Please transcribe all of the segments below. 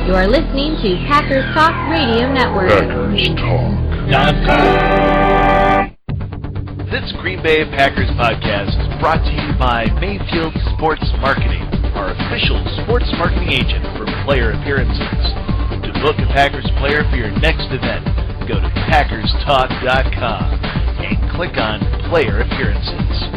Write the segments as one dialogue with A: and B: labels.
A: You are listening to Packers Talk Radio Network.
B: PackersTalk.com. This Green Bay Packers podcast is brought to you by Mayfield Sports Marketing, our official sports marketing agent for player appearances. To book a Packers player for your next event, go to PackersTalk.com and click on Player Appearances.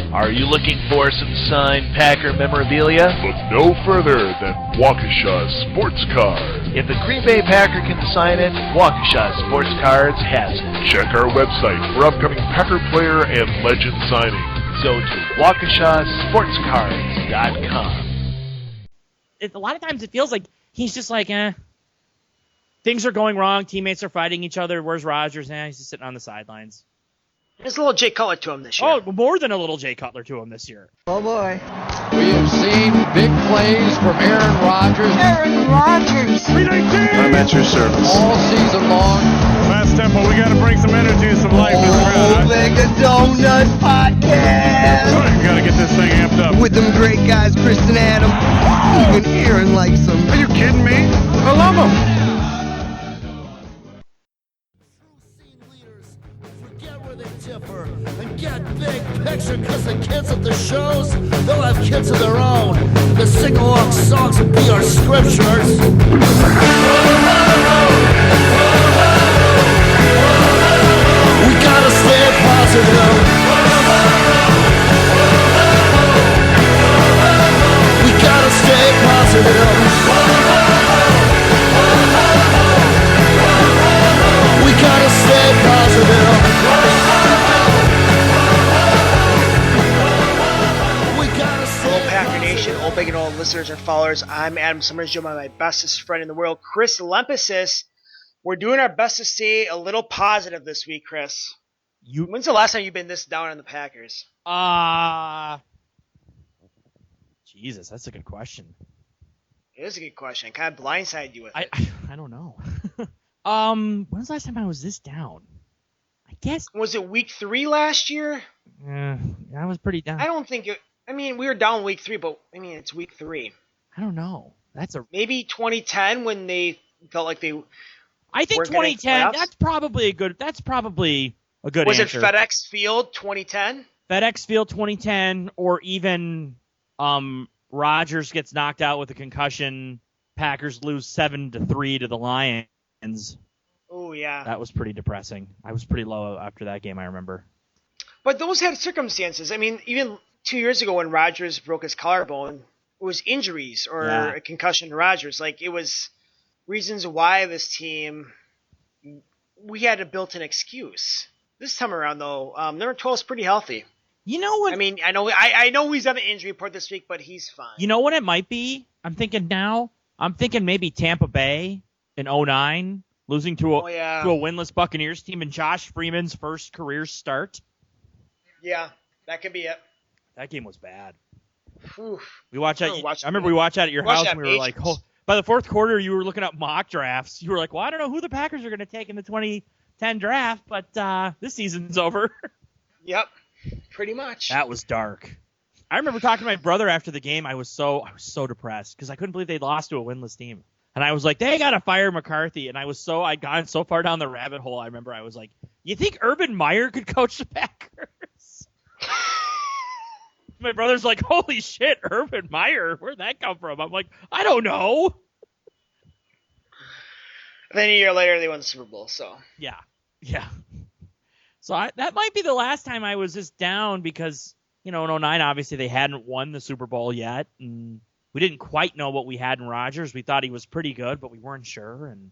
B: Are you looking for some signed Packer memorabilia?
C: Look no further than Waukesha Sports Card.
B: If the Green Bay Packer can sign it, Waukesha Sports Cards has it.
C: Check our website for upcoming Packer player and legend signings.
B: Go to WaukeshaSportsCards.com.
D: A lot of times it feels like he's just like, things are going wrong, teammates are fighting each other, where's Rodgers? He's just sitting on the sidelines.
E: There's a little Jay Cutler to him this year.
D: Oh, more than a little Jay Cutler to him this year.
F: Oh, boy.
G: We have seen big plays from Aaron Rodgers.
F: Aaron Rodgers.
C: 319. I'm at your service.
G: All season long.
H: Fast tempo. We got to bring some energy, some life in the crowd.
F: Mega Donuts Podcast.
H: We got to get this thing amped up.
F: With them great guys, Chris and Adam. Even Aaron likes them.
H: Are you kidding me? I love them.
I: And get big picture, cause the kids at the shows, they'll have kids of their own. The sing-along songs will be our scriptures. We gotta stay positive. We gotta stay positive. We gotta stay positive.
E: All big and all listeners and followers, I'm Adam Somers, joined by my bestest friend in the world, Chris Lempesis. We're doing our best to stay a little positive this week, Chris. When's the last time you've been this down on the Packers?
D: Jesus, that's a good question.
E: It is a good question. Kind of blindsided you with it.
D: I don't know. When's the last time I was this down? I guess.
E: Was it week 3 last year?
D: I was pretty down.
E: I don't think it. I mean, we were down week 3, but I mean, it's week 3.
D: I don't know.
E: Maybe 2010 when they felt like they.
D: I think 2010. That's probably a good. That's probably a good
E: Was
D: answer.
E: it FedEx Field 2010?
D: FedEx Field 2010, or even Rodgers gets knocked out with a concussion. Packers lose 7-3 to the Lions.
E: Oh yeah.
D: That was pretty depressing. I was pretty low after that game, I remember.
E: But those had circumstances. I mean, even 2 years ago when Rodgers broke his collarbone, it was injuries or a concussion to Rodgers. Like, it was reasons why this team, we had a built-in excuse. This time around, though, number 12 is pretty healthy.
D: You know what?
E: I mean, I know he's on the injury report this week, but he's fine.
D: You know what it might be? I'm thinking maybe Tampa Bay in 2009, losing to a winless Buccaneers team in Josh Freeman's first career start.
E: Yeah, that could be it.
D: That game was bad.
E: Oof.
D: I remember we watched that at your house, and we were like, by the fourth quarter, you were looking up mock drafts. You were like, well, I don't know who the Packers are going to take in the 2010 draft, but this season's over.
E: Yep, pretty much.
D: That was dark. I remember talking to my brother after the game. I was so depressed because I couldn't believe they lost to a winless team. And I was like, they got to fire McCarthy. And I'd gone so far down the rabbit hole. I remember I was like, you think Urban Meyer could coach the Packers? My brother's like, holy shit, Urban Meyer, where'd that come from? I'm like, I don't know.
E: Then a year later, they won the Super Bowl, so.
D: Yeah. So that might be the last time I was just down because, in 2009, obviously they hadn't won the Super Bowl yet, and we didn't quite know what we had in Rodgers. We thought he was pretty good, but we weren't sure, and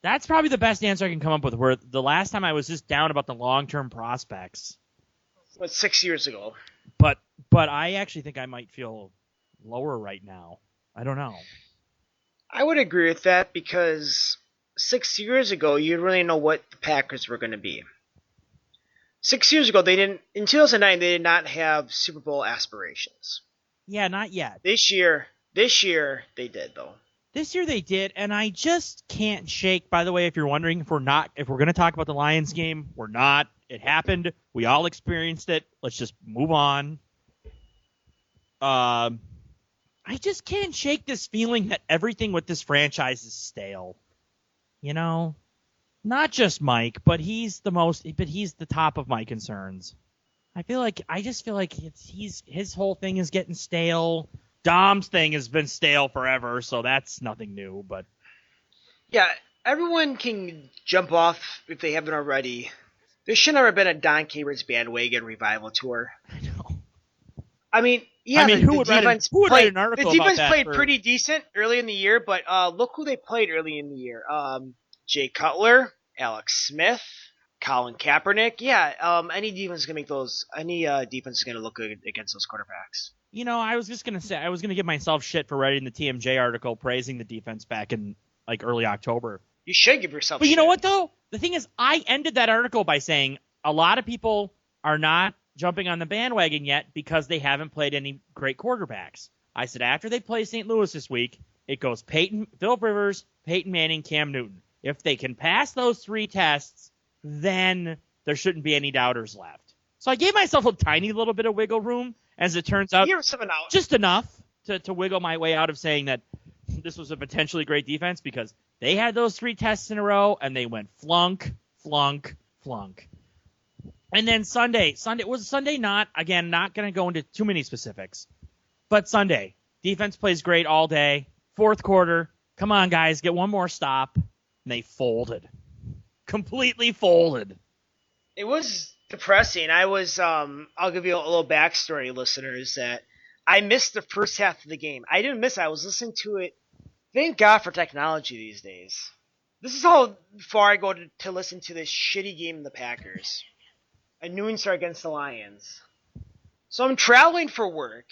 D: that's probably the best answer I can come up with, where the last time I was just down about the long-term prospects.
E: What, 6 years ago?
D: But I actually think I might feel lower right now. I don't know.
E: I would agree with that because 6 years ago, you didn't really know what the Packers were going to be. 6 years ago, in 2009, they did not have Super Bowl aspirations.
D: Yeah, not yet.
E: This year they did, though.
D: This year they did, and I just can't shake. By the way, if you're wondering if we're going to talk about the Lions game, we're not. It happened. We all experienced it. Let's just move on. I just can't shake this feeling that everything with this franchise is stale. You know, not just Mike, but he's the top of my concerns. I just feel like his whole thing is getting stale. Dom's thing has been stale forever, so that's nothing new. But
E: yeah, everyone can jump off if they haven't already. There should never have been a Don Caber's bandwagon revival tour.
D: I know.
E: I mean, yeah,
D: who would write an article
E: the
D: about
E: defense
D: that
E: played pretty decent early in the year, but look who they played early in the year. Jay Cutler, Alex Smith, Colin Kaepernick. Yeah, any defense is gonna make those. Any defense is gonna look good against those quarterbacks.
D: You know, I was just gonna say I was gonna give myself shit for writing the TMJ article praising the defense back in like early October.
E: You should give yourself.
D: But
E: shit.
D: you know what though? The thing is, I ended that article by saying a lot of people are not jumping on the bandwagon yet because they haven't played any great quarterbacks. I said after they play St. Louis this week, it goes Phillip Rivers, Peyton Manning, Cam Newton. If they can pass those 3 tests, then there shouldn't be any doubters left. So I gave myself a tiny little bit of wiggle room, as it turns out, just enough to wiggle my way out of saying that this was a potentially great defense because they had those 3 tests in a row and they went flunk, flunk, flunk. And then Sunday not going to go into too many specifics, but Sunday, defense plays great all day. 4th quarter, come on guys, get one more stop. And they folded. Completely folded.
E: It was depressing. I'll give you a little backstory, listeners, that I missed the first half of the game. I didn't miss it. I was listening to it. Thank God for technology these days. This is how far I go to listen to this shitty game of the Packers. A noon start against the Lions. So I'm traveling for work.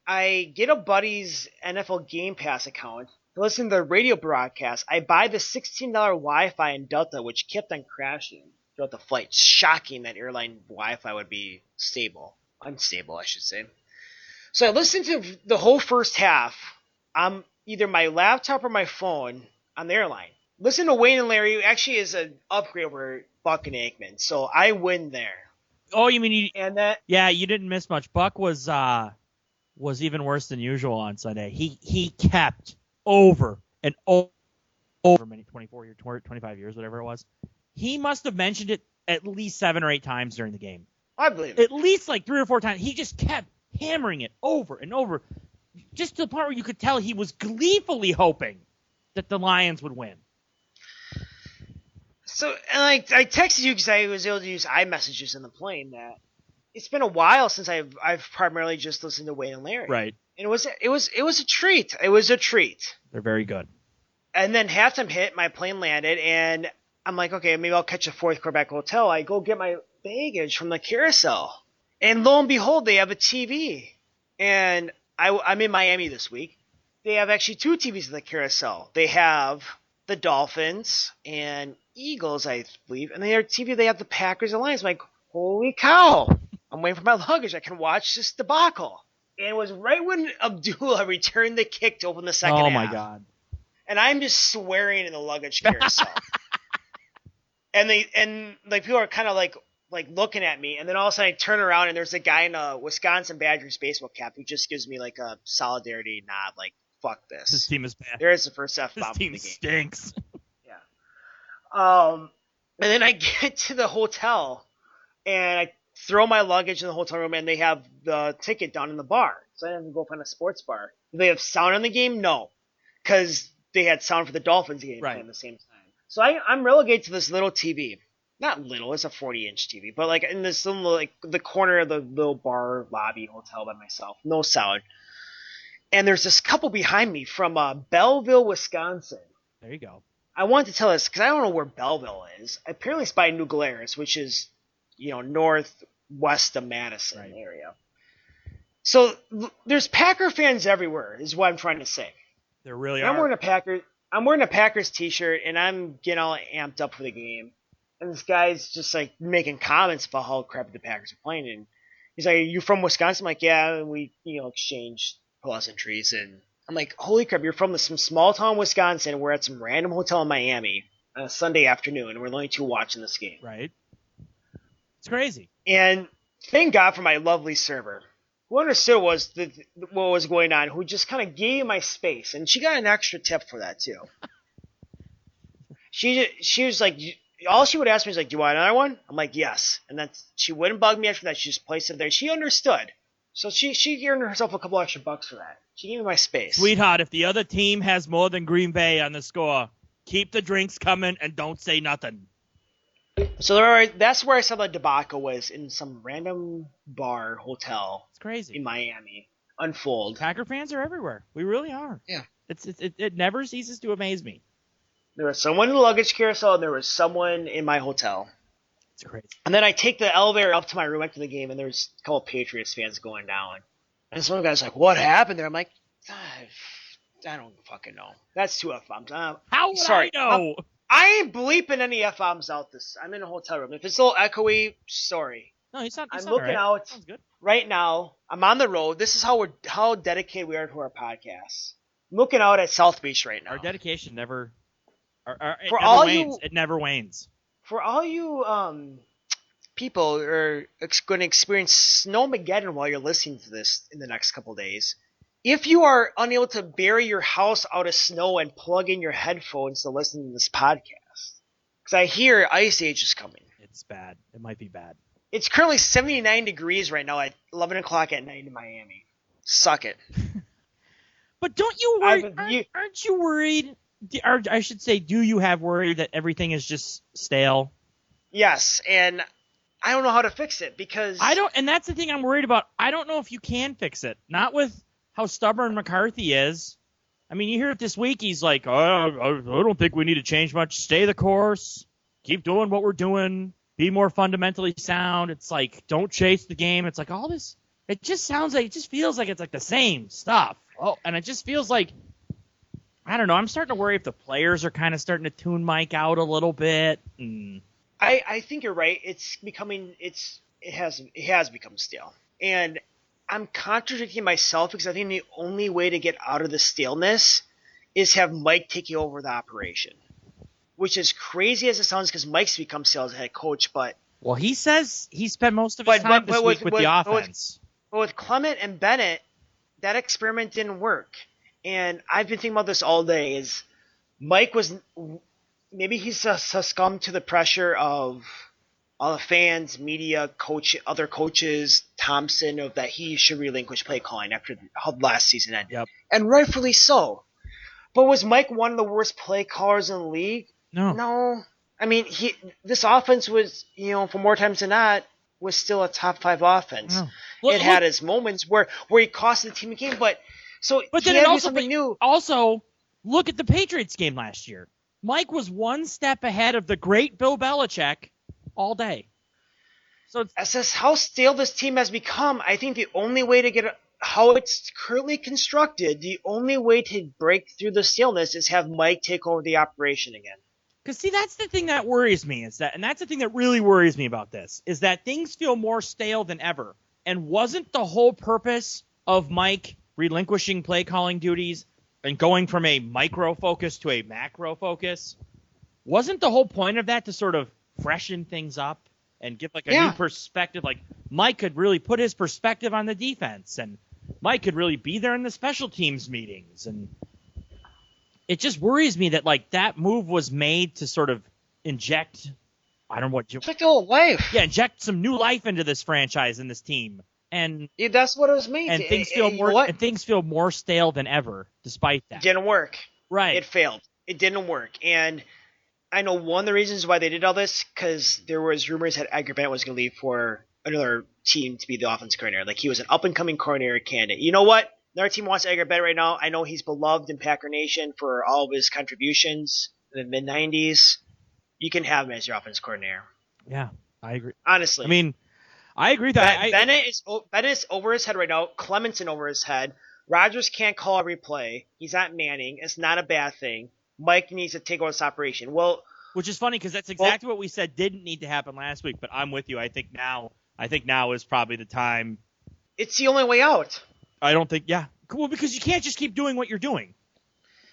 E: I get a buddy's NFL Game Pass account to listen to the radio broadcast. I buy the $16 Wi-Fi in Delta, which kept on crashing throughout the flight. Shocking that airline Wi-Fi would be unstable, I should say. So I listened to the whole first half on either my laptop or my phone on the airline. Listen to Wayne and Larry. Actually is an upgrade over Buck and Aikman, so I win there.
D: Oh, you mean
E: Yeah,
D: you didn't miss much. Buck was even worse than usual on Sunday. He kept over and over many 25 years, whatever it was. He must have mentioned it at least 7 or 8 times during the game.
E: I believe it.
D: At least like 3 or 4 times. He just kept hammering it over and over, just to the point where you could tell he was gleefully hoping that the Lions would win.
E: So, and I texted you because I was able to use iMessages in the plane that it's been a while since I've primarily just listened to Wayne and Larry.
D: Right.
E: And it was a treat. It was a treat.
D: They're very good.
E: And then halftime hit, my plane landed, and I'm like, okay, maybe I'll catch a 4th quarterback hotel. I go get my baggage from the carousel, and lo and behold, they have a TV. And I'm in Miami this week. They have actually 2 TVs at the carousel. They have the Dolphins and Eagles, I believe, and they have TV. They have the Packers and Lions. I'm like, holy cow! I'm waiting for my luggage. I can watch this debacle. And it was right when Abdullah returned the kick to open the second half.
D: Oh my God!
E: And I'm just swearing in the luggage carousel. and people are kind of like looking at me, and then all of a sudden I turn around and there's a guy in a Wisconsin Badgers baseball cap who just gives me like a solidarity nod, like fuck this.
D: This team is bad.
E: There's the first F-bomb
D: This team
E: of the game.
D: stinks.
E: Yeah. And then I get to the hotel, and I throw my luggage in the hotel room, and they have the ticket down in the bar. So I didn't have to go find a sports bar. Do they have sound on the game? No, because they had sound for the Dolphins game playing at the same time. So I'm relegated to this little TV. Not little, it's a 40-inch TV, but like in this little, like the corner of the little bar lobby hotel by myself. No sound. And there's this couple behind me from Belleville, Wisconsin.
D: There you go.
E: I wanted to tell this because I don't know where Belleville is. Apparently it's by New Glarus, which is, northwest of Madison area. So there's Packer fans everywhere is what I'm trying to say.
D: There really
E: are. I'm wearing a Packers t-shirt, and I'm getting all amped up for the game. And this guy's just like making comments about how crappy the Packers are playing. And he's like, "Are you from Wisconsin?" I'm like, "Yeah." And we, exchanged pleasantries. And I'm like, "Holy crap! You're from some small town Wisconsin. We're at some random hotel in Miami on a Sunday afternoon, and we're the only 2 watching this game."
D: Right. It's crazy.
E: And thank God for my lovely server. who understood what was going on, who just kind of gave my space, and she got an extra tip for that too. She was like, all she would ask me is like, "Do you want another one?" I'm like, "Yes," and she wouldn't bug me after that. She just placed it there. She understood, so she earned herself a couple extra bucks for that. She gave me my space.
D: Sweetheart, if the other team has more than Green Bay on the score, keep the drinks coming and don't say nothing.
E: So that's where I saw the debacle was, in some random bar hotel.
D: It's crazy.
E: In Miami. Unfold.
D: Packer fans are everywhere. We really are.
E: Yeah.
D: It never ceases to amaze me.
E: There was someone in the luggage carousel, and there was someone in my hotel.
D: It's crazy.
E: And then I take the elevator up to my room after the game, and there's a couple of Patriots fans going down. And some guy's like, "What happened there?" I'm like, I don't fucking know. That's two F-bombs.
D: How would
E: sorry.
D: I know?
E: I ain't bleeping any F-bombs out I'm in a hotel room. If it's a little echoey, sorry.
D: No, he's not.
E: I'm looking out
D: Sounds good.
E: right now. I'm on the road. This is how dedicated we are to our podcast. I'm looking out at South Beach right now.
D: Our dedication never never wanes.
E: For all you people are going to experience Snowmageddon while you're listening to this in the next couple days, if you are unable to bury your house out of snow and plug in your headphones to listen to this podcast, because I hear Ice Age is coming.
D: It's bad. It might be bad.
E: It's currently 79 degrees right now at 11 o'clock at night in Miami. Suck it.
D: But don't you worry? Aren't you worried? Or I should say, do you have worry that everything is just stale?
E: Yes, and I don't know how to fix it because
D: I don't. And that's the thing I'm worried about. I don't know if you can fix it. Not with how stubborn McCarthy is. I mean, you hear it this week. He's like, I don't think we need to change much. Stay the course. Keep doing what we're doing. Be more fundamentally sound. It's like, don't chase the game. It's like all this. It just feels like it's like the same stuff. Oh, and it just feels like, I don't know. I'm starting to worry if the players are kind of starting to tune Mike out a little bit.
E: I think you're right. It has become stale. And I'm contradicting myself because I think the only way to get out of the staleness is have Mike take over the operation. Which is crazy as it sounds because Mike's become stale as head coach, but
D: well, he says he spent most of his time this week with the offense.
E: But with Clement and Bennett, that experiment didn't work. And I've been thinking about this all day. Is Mike was maybe he's succumbed to the pressure of all the fans, media, other coaches, Thompson, of that he should relinquish play calling after how last season ended.
D: Yep.
E: And rightfully so. But was Mike one of the worst play callers in the league?
D: No.
E: I mean, this offense was, for more times than not, was still a top 5 offense. No. It had its moments where he cost the team a game, but then it also something new.
D: Also, look at the Patriots game last year. Mike was one step ahead of the great Bill Belichick all day. So
E: that's how stale this team has become. I think the only way to get how it's currently constructed, the only way to break through the staleness is have Mike take over the operation again.
D: Because, see, that's the thing that worries me, and that's the thing that really worries me about this, is that things feel more stale than ever. And wasn't the whole purpose of Mike relinquishing play-calling duties and going from a micro-focus to a macro-focus, wasn't the whole point of that to sort of freshen things up and give, like, a new perspective? Like, Mike could really put his perspective on the defense, and Mike could really be there in the special teams meetings, and it just worries me that, like, that move was made to sort of inject, I don't know what you...
E: Inject a little life.
D: Yeah, inject some new life into this franchise and this team. And
E: that's what it was made.
D: And things feel more stale than ever, despite that.
E: It didn't work.
D: Right.
E: It failed. It didn't work. And I know one of the reasons why they did all this, because there was rumors that Edgar Bennett was going to leave for another team to be the offense coordinator. Like, he was an up-and-coming coordinator candidate. You know what? Another team wants Edgar Bennett right now. I know he's beloved in Packer Nation for all of his contributions in the mid-'90s. You can have him as your offense coordinator.
D: Yeah, I agree.
E: Honestly.
D: I mean, I agree that
E: Bennett is over his head right now. Clementson over his head. Rodgers can't call every play. He's not Manning. It's not a bad thing. Mike needs to take over this operation. Well,
D: which is funny because that's exactly what we said didn't need to happen last week. But I'm with you. I think now is probably the time.
E: It's the only way out.
D: I don't think. Yeah. Well, because you can't just keep doing what you're doing.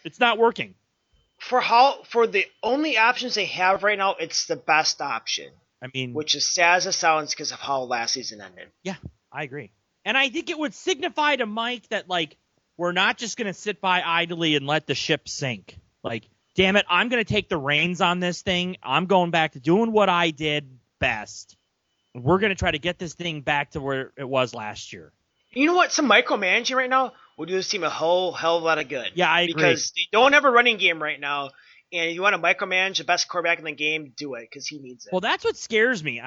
D: It's not working.
E: For the only options they have right now, it's the best option.
D: I mean,
E: which is sad as it sounds because of how last season ended.
D: Yeah, I agree. And I think it would signify to Mike that, like, we're not just going to sit by idly and let the ship sink. Like, damn it, I'm going to take the reins on this thing. I'm going back to doing what I did best. We're going to try to get this thing back to where it was last year.
E: You know what? Some micromanaging right now will do this team a hell of a lot of good.
D: Yeah, I agree.
E: Because they don't have a running game right now. And if you want to micromanage the best quarterback in the game, do it because he needs it.
D: Well, that's what scares me.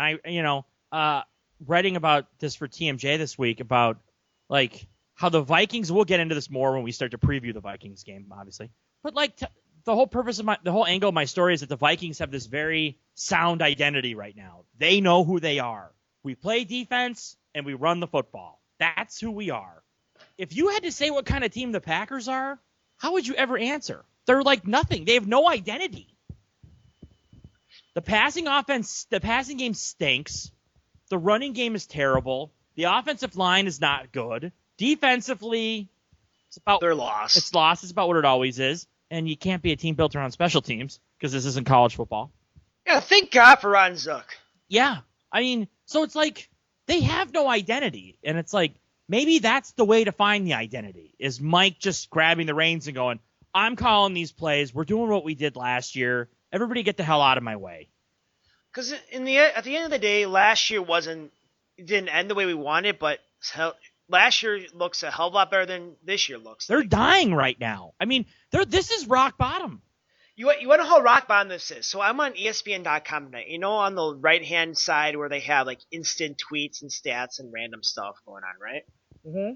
D: Writing about this for TMJ this week about, like, how the Vikings, we'll get into this more when we start to preview the Vikings game, obviously. But, like, the whole purpose of the whole angle of my story is that the Vikings have this very sound identity right now. They know who they are. We play defense and we run the football. That's who we are. If you had to say what kind of team the Packers are, how would you ever answer? They're like nothing. They have no identity. The passing game stinks. The running game is terrible. The offensive line is not good. Defensively,
E: they're lost.
D: It's lost. It's about what it always is. And you can't be a team built around special teams because this isn't college football.
E: Yeah, thank God for Ron Zook.
D: Yeah. I mean, so it's like they have no identity. And it's like maybe that's the way to find the identity is Mike just grabbing the reins and going, I'm calling these plays. We're doing what we did last year. Everybody get the hell out of my way.
E: Because at the end of the day, last year didn't end the way we wanted, but last year looks a hell of a lot better than this year looks.
D: They're dying right now. I mean, this is rock bottom.
E: You want to know how rock bottom this is? So I'm on ESPN.com tonight. You know, on the right-hand side where they have, like, instant tweets and stats and random stuff going on, right?
D: Mm-hmm.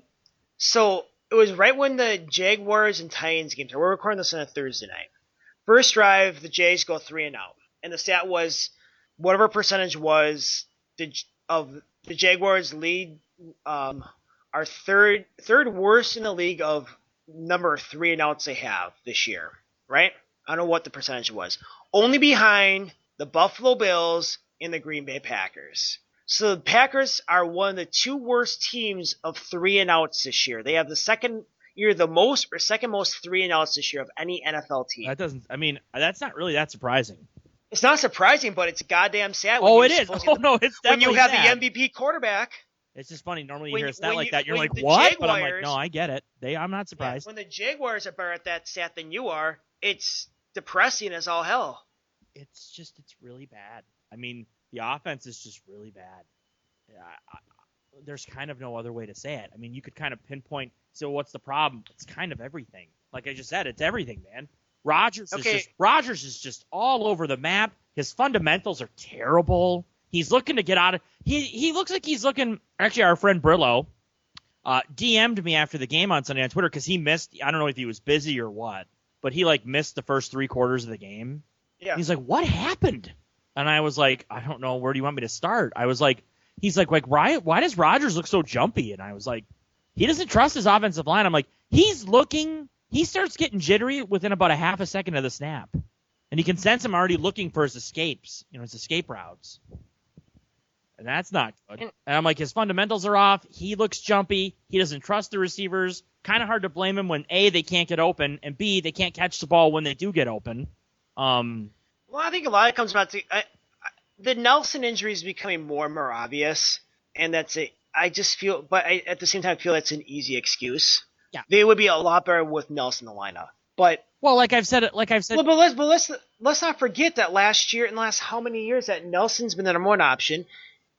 E: So it was right when the Jaguars and Titans game. We're recording this on a Thursday night. First drive, the Jays go 3-0. And the stat was whatever percentage was of the Jaguars lead are third worst in the league of number of 3-and-outs they have this year, right? I don't know what the percentage was. Only behind the Buffalo Bills and the Green Bay Packers. So the Packers are one of the two worst teams of 3-and-outs this year. They have the second most 3-and-outs this year of any NFL team.
D: That's not really that surprising.
E: It's not surprising, but it's goddamn sad.
D: Oh, it is. Oh, no, it's definitely
E: when you have
D: sad.
E: the MVP quarterback.
D: It's just funny. Normally you hear a stat like that, you're like, what?
E: Jaguars,
D: but I'm like, no, I get it. I'm not surprised.
E: When the Jaguars are better at that stat than you are, it's depressing as all hell.
D: It's really bad. I mean, the offense is just really bad. There's kind of no other way to say it. I mean, you could kind of pinpoint, so what's the problem? It's kind of everything. Like I just said, it's everything, man. Rodgers is just all over the map. His fundamentals are terrible. He's looking to get out of he looks like he's looking. Actually, our friend Brillo DM'd me after the game on Sunday on Twitter because he missed. I don't know if he was busy or what, but he missed the first 3 quarters of the game.
E: Yeah.
D: He's like, what happened? And I was like, I don't know. Where do you want me to start? I was like, he's like, why does Rodgers look so jumpy? And I was like, he doesn't trust his offensive line. I'm like, he starts getting jittery within about a half a second of the snap. And he can sense him already looking for his escapes, his escape routes. And that's not good. And I'm like, his fundamentals are off. He looks jumpy. He doesn't trust the receivers. Kind of hard to blame him when, A, they can't get open, and B, they can't catch the ball when they do get open.
E: Well, I think a lot of it comes back to the Nelson injury is becoming more and more obvious, and that's it. I just feel, but at the same time, I feel that's an easy excuse.
D: Yeah,
E: they would be a lot better with Nelson in the lineup. But
D: like I've said.
E: But let's not forget that last year and last how many years that Nelson's been the number one option.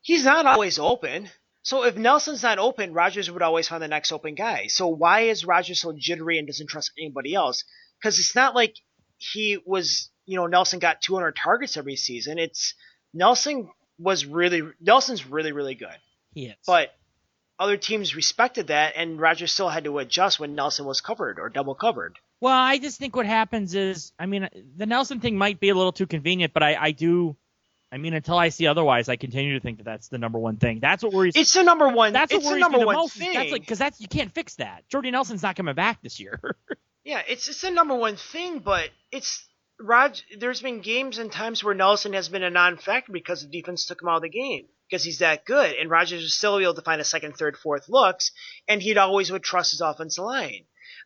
E: He's not always open. So if Nelson's not open, Rodgers would always find the next open guy. So why is Rodgers so jittery and doesn't trust anybody else? Because it's not like he was, Nelson got 200 targets every season. Nelson's really, really good.
D: He is.
E: But other teams respected that, and Rodgers still had to adjust when Nelson was covered or double covered.
D: Well, I just think what happens is, the Nelson thing might be a little too convenient, but until I see otherwise, I continue to think that that's the number one thing. That's what worries.
E: It's the number one.
D: That's what worries me the most.
E: Thing.
D: Because you can't fix that. Jordy Nelson's not coming back this year.
E: Yeah, it's the number one thing, but there's been games and times where Nelson has been a non-factor because the defense took him out of the game because he's that good, and Rodgers was still able to find a second, third, fourth looks, and he'd always would trust his offensive line.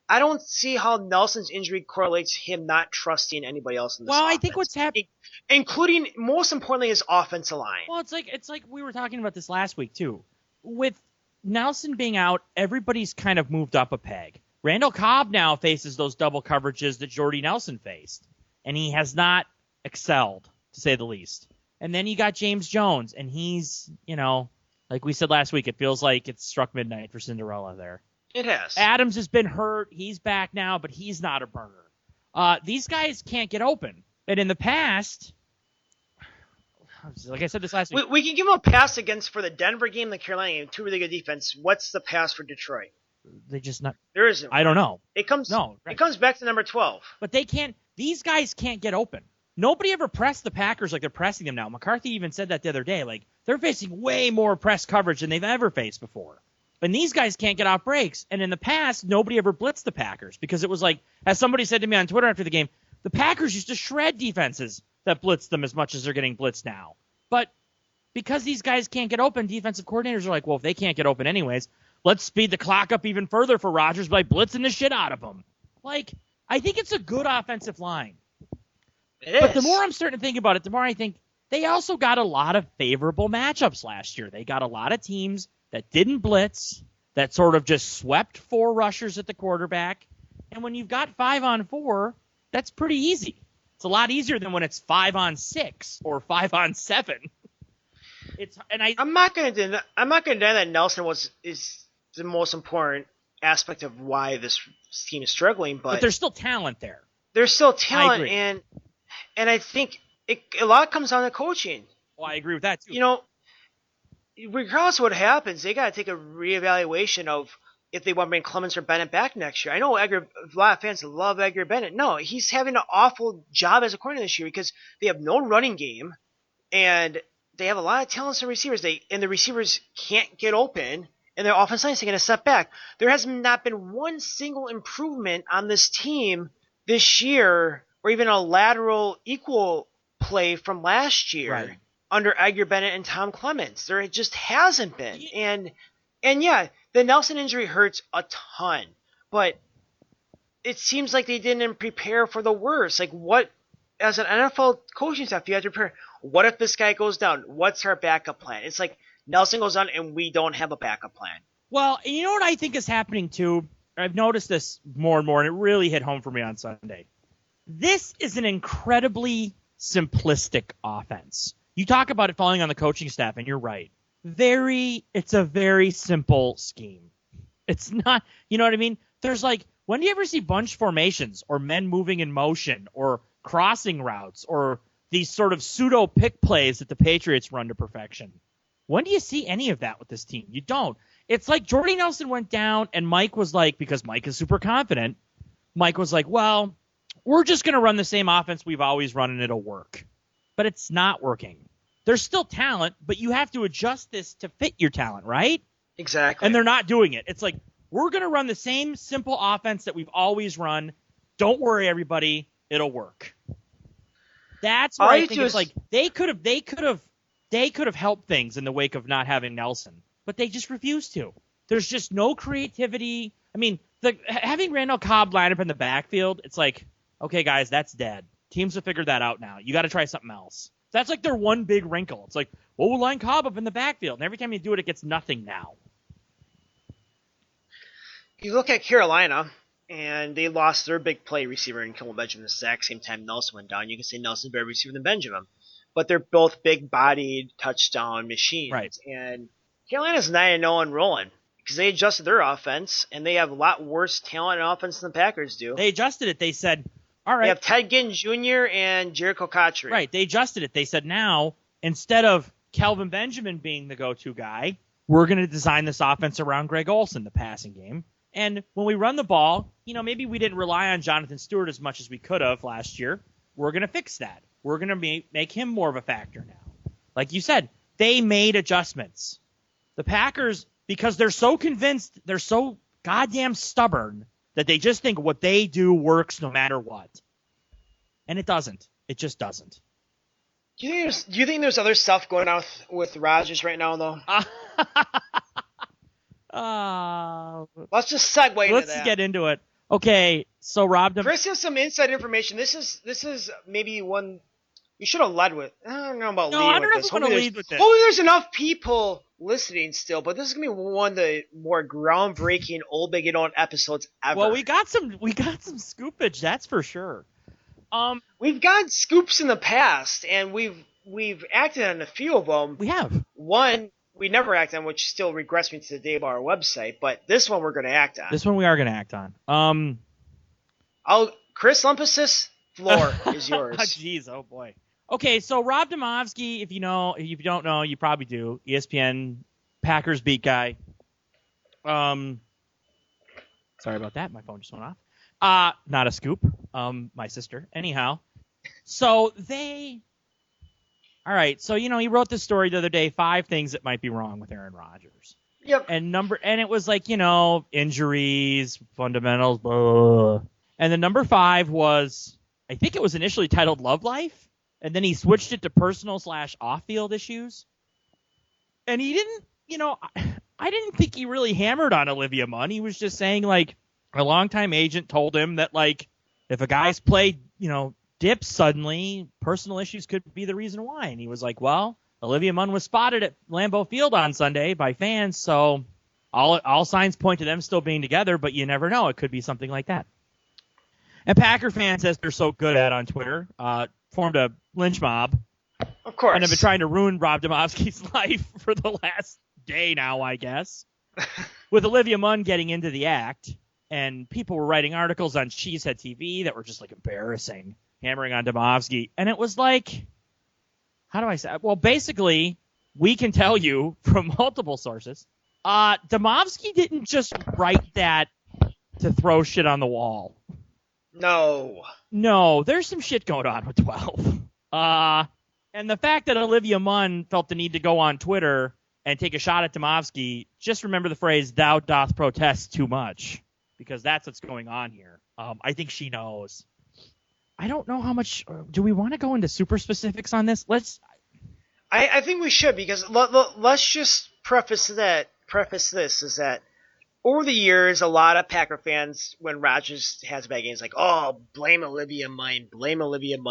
E: I don't see how Nelson's injury correlates to him not trusting anybody else in this offense.
D: I think what's happening,
E: including most importantly his offensive line.
D: Well, it's like we were talking about this last week too. With Nelson being out, everybody's kind of moved up a peg. Randall Cobb now faces those double coverages that Jordy Nelson faced, and he has not excelled, to say the least. And then you got James Jones, and he's, like we said last week, it feels like it's struck midnight for Cinderella there.
E: It has.
D: Adams has been hurt. He's back now, but he's not a burner. These guys can't get open. And in the past, like I said this last week.
E: We can give them a pass for the Denver game, the Carolina game, two really good defense. What's the pass for Detroit?
D: They just not.
E: There isn't.
D: I don't know.
E: It comes back to number 12.
D: But they can't. These guys can't get open. Nobody ever pressed the Packers like they're pressing them now. McCarthy even said that the other day. Like, they're facing way more press coverage than they've ever faced before. And these guys can't get off breaks. And in the past, nobody ever blitzed the Packers because it was like, as somebody said to me on Twitter after the game, the Packers used to shred defenses that blitzed them as much as they're getting blitzed now. But because these guys can't get open, defensive coordinators are like, well, if they can't get open anyways, let's speed the clock up even further for Rodgers by blitzing the shit out of them. Like, I think it's a good offensive line. But the more I'm starting to think about it, the more I think they also got a lot of favorable matchups last year. They got a lot of teams that didn't blitz, that sort of just swept 4 rushers at the quarterback. And when you've got 5-on-4, that's pretty easy. It's a lot easier than when it's 5-on-6 or 5-on-7.
E: I'm not going to deny that Nelson is the most important aspect of why this team is struggling, but
D: there's still talent there.
E: There's still talent, and I think a lot comes down to coaching.
D: Well, I agree with that too.
E: Regardless of what happens, they got to take a reevaluation of if they want to bring Clemens or Bennett back next year. I know a lot of fans love Edgar Bennett. No, he's having an awful job as a coordinator this year because they have no running game, and they have a lot of talented receivers. And the receivers can't get open, and their offense line is taking a step back. There has not been one single improvement on this team this year, or even a lateral equal play from last year under Edgar Bennett and Tom Clements. There just hasn't been. And yeah, the Nelson injury hurts a ton, but it seems like they didn't prepare for the worst. Like, what, as an NFL coaching staff, you have to prepare. What if this guy goes down? What's our backup plan? It's like Nelson goes down and we don't have a backup plan.
D: Well, you know what I think is happening too? I've noticed this more and more, and it really hit home for me on Sunday. This is an incredibly simplistic offense. You talk about it falling on the coaching staff, and you're right. It's a very simple scheme. It's not, you know what I mean? There's like, when do you ever see bunch formations or men moving in motion or crossing routes or these sort of pseudo pick plays that the Patriots run to perfection? When do you see any of that with this team? You don't. It's like Jordy Nelson went down and Mike was like, because Mike is super confident, Mike was like, well, we're just going to run the same offense we've always run and it'll work. But it's not working. There's still talent, but you have to adjust this to fit your talent, right?
E: Exactly.
D: And they're not doing it. It's like, we're going to run the same simple offense that we've always run. Don't worry, everybody. It'll work. That's where I think it's like they could have helped things in the wake of not having Nelson, but they just refuse to. There's just no creativity. I mean, having Randall Cobb line up in the backfield, it's like, okay, guys, that's dead. Teams have figured that out now. You got to try something else. That's like their one big wrinkle. It's like, well, we'll line Cobb up in the backfield, and every time you do it, it gets nothing now.
E: You look at Carolina, and they lost their big play receiver in Kelvin Benjamin the exact same time Nelson went down. You can say Nelson's better receiver than Benjamin, but they're both big-bodied touchdown machines.
D: Right.
E: And Carolina's 9-0 and rolling because they adjusted their offense, and they have a lot worse talent and offense than the Packers do.
D: They adjusted it. They said, all right.
E: They have Ted Ginn Jr. and Jericho Cotchery.
D: Right. They adjusted it. They said, now, instead of Kelvin Benjamin being the go-to guy, we're going to design this offense around Greg Olsen, the passing game. And when we run the ball, maybe we didn't rely on Jonathan Stewart as much as we could have last year. We're going to fix that. We're going to make him more of a factor now. Like you said, they made adjustments. The Packers, because they're so convinced, they're so goddamn stubborn that they just think what they do works no matter what. And it doesn't. It just doesn't.
E: Do you think there's other stuff going on with Rodgers right now, though? Let's just segue into that.
D: Let's get into it. Okay, so Rob...
E: Chris has some inside information. This is maybe one we should have led with. I don't know about leading with this.
D: I don't know if we're going to lead with this.
E: Hopefully there's enough people listening still, but this is gonna be one of the more groundbreaking Old Big Don't episodes ever.
D: Well, we got some scoopage, that's for sure.
E: We've got scoops in the past, and we've acted on a few of them.
D: We have.
E: One we never acted on, which still regrets me to the day of our website, but this one we're going to act on.
D: This one we are going to act on.
E: Chris Lempesis, floor is yours.
D: Jeez, oh boy. Okay, so Rob Demovsky, if you don't know, you probably do. ESPN Packers beat guy. Sorry about that. My phone just went off. Not a scoop. My sister. Anyhow, so all right. So he wrote this story the other day. 5 things that might be wrong with Aaron Rodgers.
E: Yep.
D: And it was like injuries, fundamentals, blah. And the number 5 was, I think it was initially titled Love Life, and then he switched it to personal / off-field issues. And he didn't, I didn't think he really hammered on Olivia Munn. He was just saying, like, a longtime agent told him that, like, if a guy's play, dips suddenly, personal issues could be the reason why. And he was like, well, Olivia Munn was spotted at Lambeau Field on Sunday by fans, so all signs point to them still being together, but you never know. It could be something like that. And Packer fans, as they're so good at on Twitter, formed a lynch mob.
E: Of course.
D: And have been trying to ruin Rob Demovsky's life for the last day now, I guess. With Olivia Munn getting into the act, and people were writing articles on Cheesehead TV that were just, like, embarrassing, hammering on Demovsky. And it was like, how do I say? Well, basically, we can tell you from multiple sources, Demovsky didn't just write that to throw shit on the wall. No, there's some shit going on with 12. And the fact that Olivia Munn felt the need to go on Twitter and take a shot at Demovsky, just remember the phrase, thou doth protest too much, because that's what's going on here. I think she knows. I don't know how much. Do we want to go into super specifics on this?
E: I think we should, because let's just preface this is that over the years, a lot of Packer fans, when Rodgers has bad games, like, oh, blame Olivia Munn,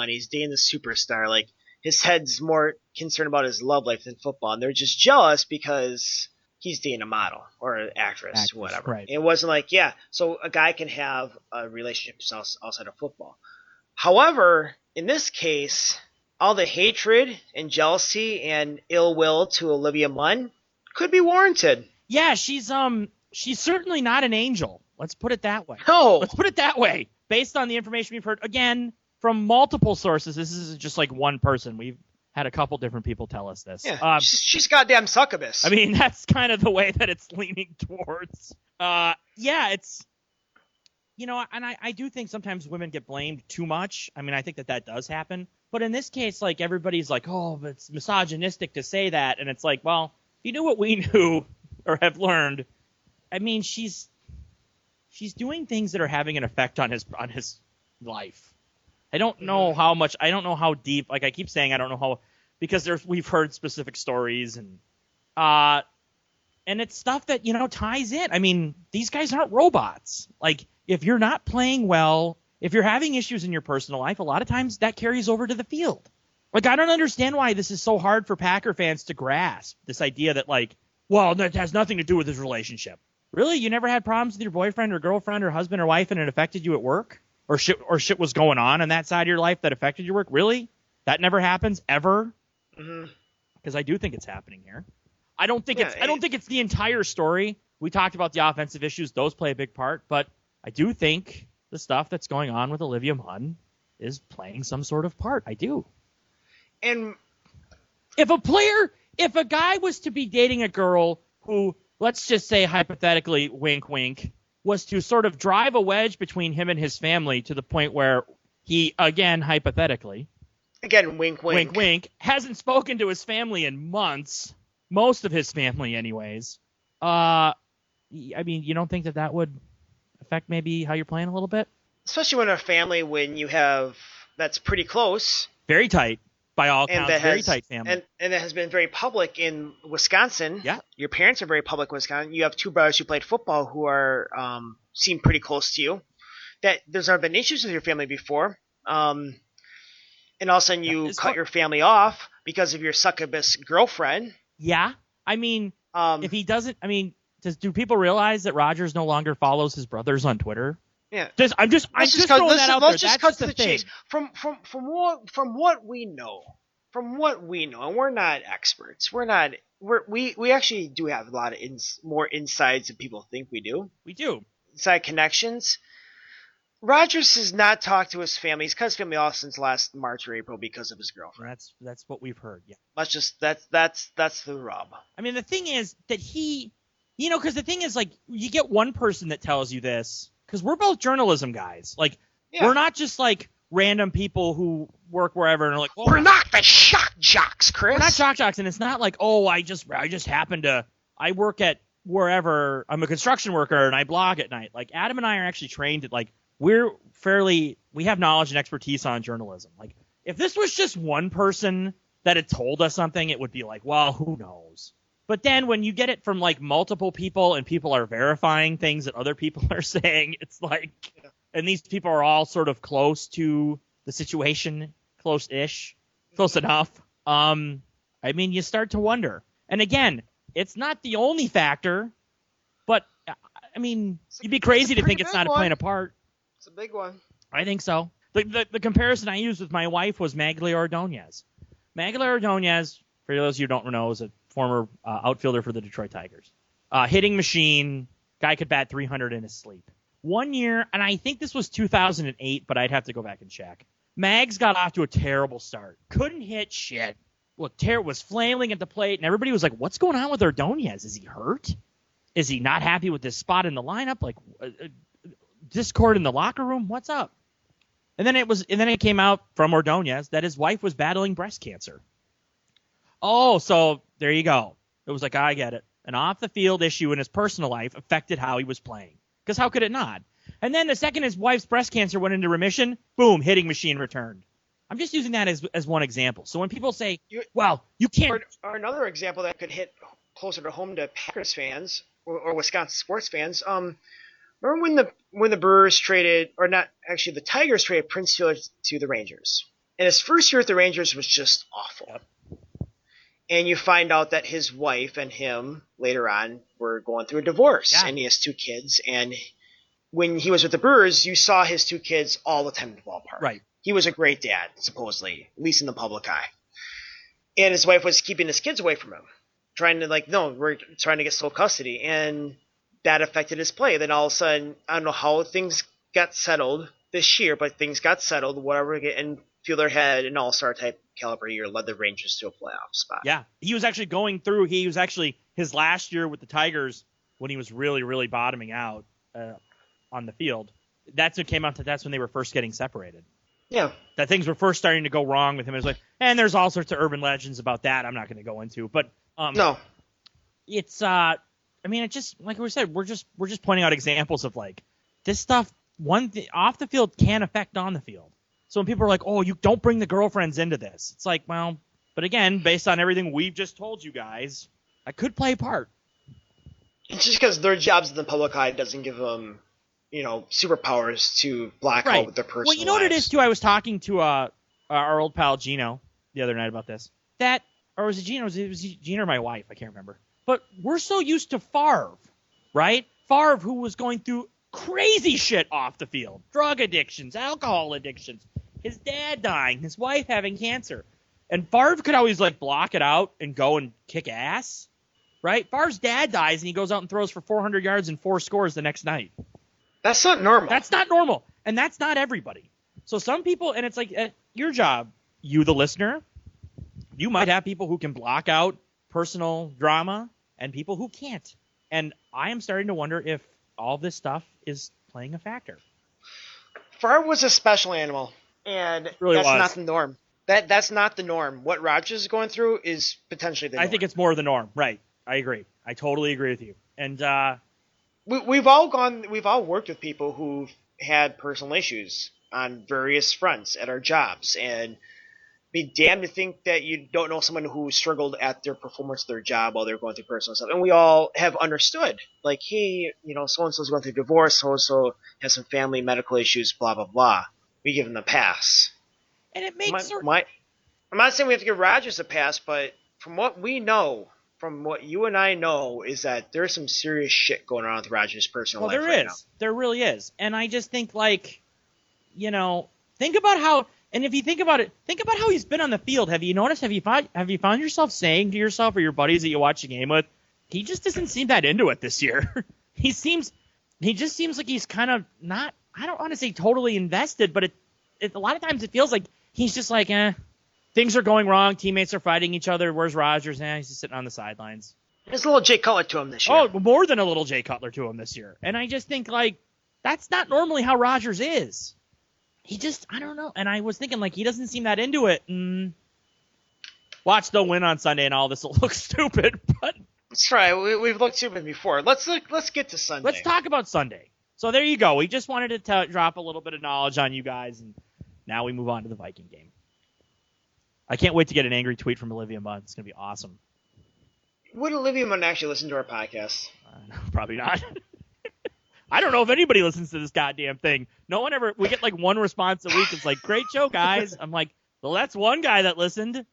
E: he's dating the superstar. Like, his head's more concerned about his love life than football, and they're just jealous because he's dating a model or an actress, whatever.
D: Right.
E: It wasn't like, yeah, so a guy can have a relationship outside of football. However, in this case, all the hatred and jealousy and ill will to Olivia Munn could be warranted.
D: Yeah, she's certainly not an angel. Let's put it that way.
E: No.
D: Let's put it that way. Based on the information we've heard, again, from multiple sources, this isn't just like one person. We've had a couple different people tell us this.
E: Yeah, she's goddamn succubus.
D: I mean, that's kind of the way that it's leaning towards. Yeah, it's, and I do think sometimes women get blamed too much. I mean, I think that does happen. But in this case, like, everybody's like, oh, but it's misogynistic to say that. And it's like, well, if you knew what we knew or have learned, I mean, she's doing things that are having an effect on his life. I don't know how much. I don't know how deep. Like I keep saying, I don't know how, because we've heard specific stories and it's stuff that ties in. I mean, these guys aren't robots. Like, if you're not playing well, if you're having issues in your personal life, a lot of times that carries over to the field. Like, I don't understand why this is so hard for Packer fans to grasp this idea that, like, well, that has nothing to do with his relationship. Really? You never had problems with your boyfriend or girlfriend or husband or wife and it affected you at work? Or shit was going on that side of your life that affected your work? Really? That never happens ever? Because I do think it's happening here. I don't think it's the entire story. We talked about the offensive issues; those play a big part. But I do think the stuff that's going on with Olivia Munn is playing some sort of part. I do. And if a guy was to be dating a girl who, let's just say hypothetically, wink, wink, was to sort of drive a wedge between him and his family to the point where he, again, hypothetically,
E: again, wink, wink,
D: wink, wink, hasn't spoken to his family in months, most of his family anyways. I mean, you don't think that would affect maybe how you're playing a little bit?
E: Especially when a family, when you have, that's pretty close.
D: Very tight. By all accounts, very tight family.
E: And that has been very public in Wisconsin.
D: Yeah.
E: Your parents are very public in Wisconsin. You have 2 brothers who played football who are seem pretty close to you. That there's never been issues with your family before. And all of a sudden you cut your family off because of your succubus girlfriend.
D: Yeah. I mean,
E: Um,
D: if he doesn't, I mean, do people realize that Rodgers no longer follows his brothers on Twitter?
E: yeah.
D: I'm just throwing that out there.
E: Let's just
D: That's
E: cut
D: just
E: to
D: the
E: the
D: thing.
E: chase. From what we know, and we're not experts. We actually do have a lot of more insights than people think we do.
D: We do.
E: Inside connections. Rodgers has not talked to his family. He's cut his family off since last March or April because of his girlfriend.
D: That's what we've heard. Yeah.
E: That's the rub.
D: I mean, the thing is that because the thing is, like, you get one person that tells you this, because we're both journalism guys. Like,
E: Yeah.
D: we're not just like random people who work wherever and are like, well,
E: We're not the shock jocks, Chris.
D: we're not shock jocks, and it's not like, oh, I just happen to, I work at wherever, I'm a construction worker and I blog at night. Like, Adam and I are actually trained at, like, we have knowledge and expertise on journalism. Like, if this was just one person that had told us something, it would be like, well, who knows? But then when you get it from, like, multiple people and people are verifying things that other people are saying, it's like, and these people are all sort of close to the situation, close-ish, close enough. I mean, you start to wonder. And again, it's not the only factor, but, I mean, you'd be crazy to think it's not playing a part.
E: It's a big one.
D: I think so. The comparison I used with my wife was Magglio Ordonez. Magglio Ordonez, for those of you who don't know, is a former outfielder for the Detroit Tigers. Hitting machine, guy could bat 300 in his sleep. 1 year, and I think this was 2008, but I'd have to go back and check. Mags got off to a terrible start. Couldn't hit shit. Was flailing at the plate, and everybody was like, what's going on with Ordonez? Is he hurt? Is he not happy with his spot in the lineup? Like, discord in the locker room? What's up? And then it came out from Ordonez that his wife was battling breast cancer. Oh, so there you go. It was like, I get it. An off-the-field issue in his personal life affected how he was playing. Because how could it not? And then the second his wife's breast cancer went into remission, boom, hitting machine returned. I'm just using that as one example. So when people say, well, you can't...
E: Or another example that could hit closer to home to Packers fans or Wisconsin sports fans, remember when the Brewers traded, or not, actually the Tigers traded Prince Fielder to the Rangers. And his first year at the Rangers was just awful.
D: Yep.
E: And you find out that his wife and him later on were going through a divorce.
D: Yeah.
E: And he has 2 kids. And when he was with the Brewers, you saw his 2 kids all the time in the ballpark.
D: Right.
E: He was a great dad, supposedly, at least in the public eye. And his wife was keeping his kids away from him. We're trying to get sole custody. And that affected his play. Then all of a sudden, I don't know how things got settled this year, but things got settled, whatever, and Fielder had an all-star type caliber year, led the Rangers to a playoff spot.
D: Yeah, he was actually his last year with the Tigers when he was really, really bottoming out on the field. That's what came out that's when they were first getting separated.
E: Yeah.
D: That things were first starting to go wrong with him. It was like, and there's all sorts of urban legends about that I'm not going to go into. But
E: no.
D: It's I mean, it just, like we said, we're just pointing out examples of, like, this stuff off the field can affect on the field. So when people are like, oh, you don't bring the girlfriends into this, it's like, well, but again, based on everything we've just told you guys, I could play a part.
E: It's just because their jobs in the public eye doesn't give them, superpowers to block out with their personal
D: Well, you know what it is, too? I was talking to our old pal Gino the other night about this. Or was it Gino? Was it Gino or my wife? I can't remember. But we're so used to Favre, right? Favre, who was going through crazy shit off the field. Drug addictions, alcohol addictions, his dad dying, his wife having cancer. And Favre could always, like, block it out and go and kick ass, right? Favre's dad dies, and he goes out and throws for 400 yards and 4 scores the next night.
E: That's not normal.
D: That's not normal. And that's not everybody. So some people, and it's like your job, you the listener, you might have people who can block out personal drama and people who can't. And I am starting to wonder if all this stuff is playing a factor.
E: Favre was a special animal, and
D: really
E: that's not the norm. That's not the norm. What Rodgers is going through is potentially the norm.
D: I think it's more the norm. Right. I agree. I totally agree with you. And
E: we've all worked with people who've had personal issues on various fronts at our jobs, and be damned to think that you don't know someone who struggled at their performance of their job while they're going through personal stuff. And we all have understood, like, hey, so-and-so's going through divorce, so-and-so has some family medical issues, blah, blah, blah. We give them a pass.
D: And it makes
E: I'm not saying we have to give Rodgers a pass, but from what we know, from what you and I know, is that there's some serious shit going on with Rodgers' personal life right now.
D: There really is. And I just think, think about how, and if you think about it, think about how he's been on the field. Have you noticed, have you found yourself saying to yourself or your buddies that you watch the game with, he just doesn't seem that into it this year. He just seems like he's kind of not, I don't want to say totally invested, but a lot of times it feels like he's just like, things are going wrong. Teammates are fighting each other. Where's Rodgers? He's just sitting on the sidelines.
E: There's a little Jay Cutler to him this year.
D: Oh, more than a little Jay Cutler to him this year. And I just think, that's not normally how Rodgers is. He just, I don't know. And I was thinking, he doesn't seem that into it. Watch, they'll win on Sunday and all this will look stupid. But
E: that's right. We've looked stupid before. Let's get to Sunday.
D: Let's talk about Sunday. So there you go. We just wanted to drop a little bit of knowledge on you guys, and now we move on to the Viking game. I can't wait to get an angry tweet from Olivia Munn. It's going to be awesome.
E: Would Olivia Munn actually listen to our podcast?
D: Probably not. I don't know if anybody listens to this goddamn thing. No one ever. We get one response a week. It's like, great show, guys. I'm like, well, that's one guy that listened.